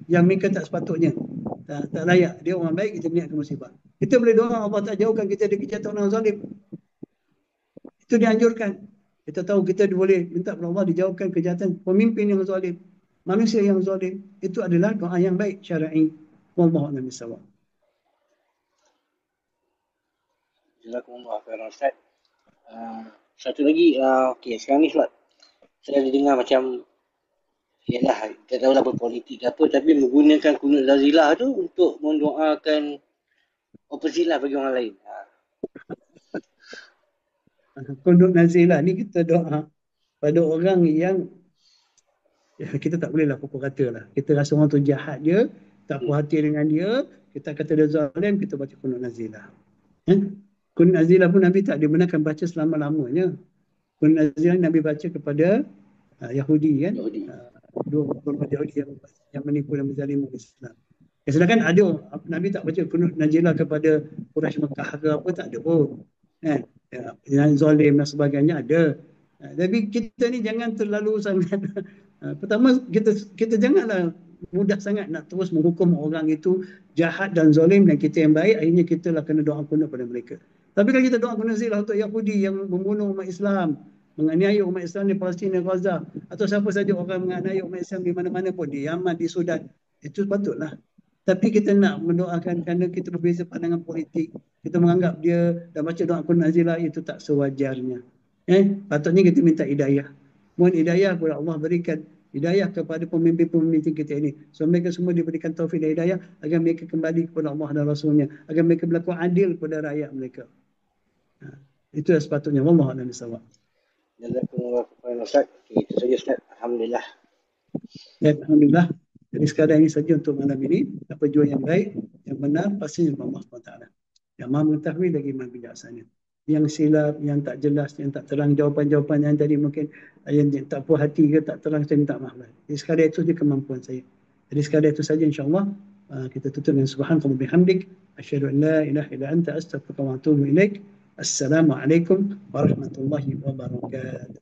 yang mereka tak sepatutnya, tak layak. Dia orang baik, kita meniakan musibah. Kita boleh doa Allah tak jauhkan kita dari kejahatan orang zalim. Itu dianjurkan. Kita tahu kita boleh minta kepada Allah dijauhkan kejahatan pemimpin yang zalim, manusia yang zalim. Itu adalah doa yang baik syar'i. Wallahu a'lam bishawab. Jazakumullah khairan Ustaz. Satu lagi, okey, sekarang ni Ustaz, saya ada dengar macam, yalah, tak tahulah berpolitik ke apa, tapi menggunakan kunut nazilah tu untuk mendoakan opposite lah bagi orang lain. Kunut nazilah ni kita doa pada orang yang kita tak bolehlah pukul kata lah. Kita rasa orang tu jahat dia, tak puas hati dengan dia, kita kata dia zalim, kita baca kunut nazilah. Kunut nazilah pun Nabi tak dibenarkan baca selama-lamanya. Kunut nazilah Nabi baca kepada Yahudi kan. Dua golongan Yahudi yang menipu dan menzalim Islam. Sedangkan ada Nabi tak baca kunut nazilah kepada Quraisy Mekah ke apa, tak ada pun. Yang zalim dan sebagainya ada. Tapi kita ni jangan terlalu sangat pertama, kita janganlah mudah sangat nak terus menghukum orang itu jahat dan zalim dan kita yang baik. Akhirnya kita lah kena doa kunut pada mereka. Tapi kalau kita doa kunut nazilah untuk Yahudi yang membunuh umat Islam, menganiaya umat Islam di Palestin dan Gaza, atau siapa saja orang menganiaya umat Islam di mana-mana pun, di Yaman, di Sudan, itu patutlah. Tapi kita nak mendoakan kerana kita berbeza pandangan politik, kita menganggap dia dan baca doa kunut nazilah, itu tak sewajarnya. Patutnya kita minta hidayah. Mohon hidayah kepada Allah, berikan hidayah kepada pemimpin-pemimpin kita ini. So mereka semua diberikan taufik dan hidayah agar mereka kembali kepada Allah dan Rasulnya, agar mereka berlaku adil kepada rakyat mereka. Itu yang sepatutnya. Wallahu a'lam bishawab. Jazakumullah khairan Ustaz. Itu saja Ustaz. Alhamdulillah. Ya, Alhamdulillah. Jadi sekadar ini saja untuk malam ini. Apa jua yang baik, yang benar, pasti Allah SWT. Yang maha mengetahui lagi maha bijaksana. Yang silap, yang tak jelas, yang tak terang jawapan-jawapan yang tadi mungkin yang tak puas hati ke tak terang, saya minta maaf. Jadi sekadar itu saja kemampuan saya. Jadi sekadar itu saja insya-Allah. Kita tutup dengan subhanallahi bihamdik, asyhadu an la ilaha illa anta, astaghfiruka wa atubu ilaik. Assalamualaikum warahmatullahi wabarakatuh.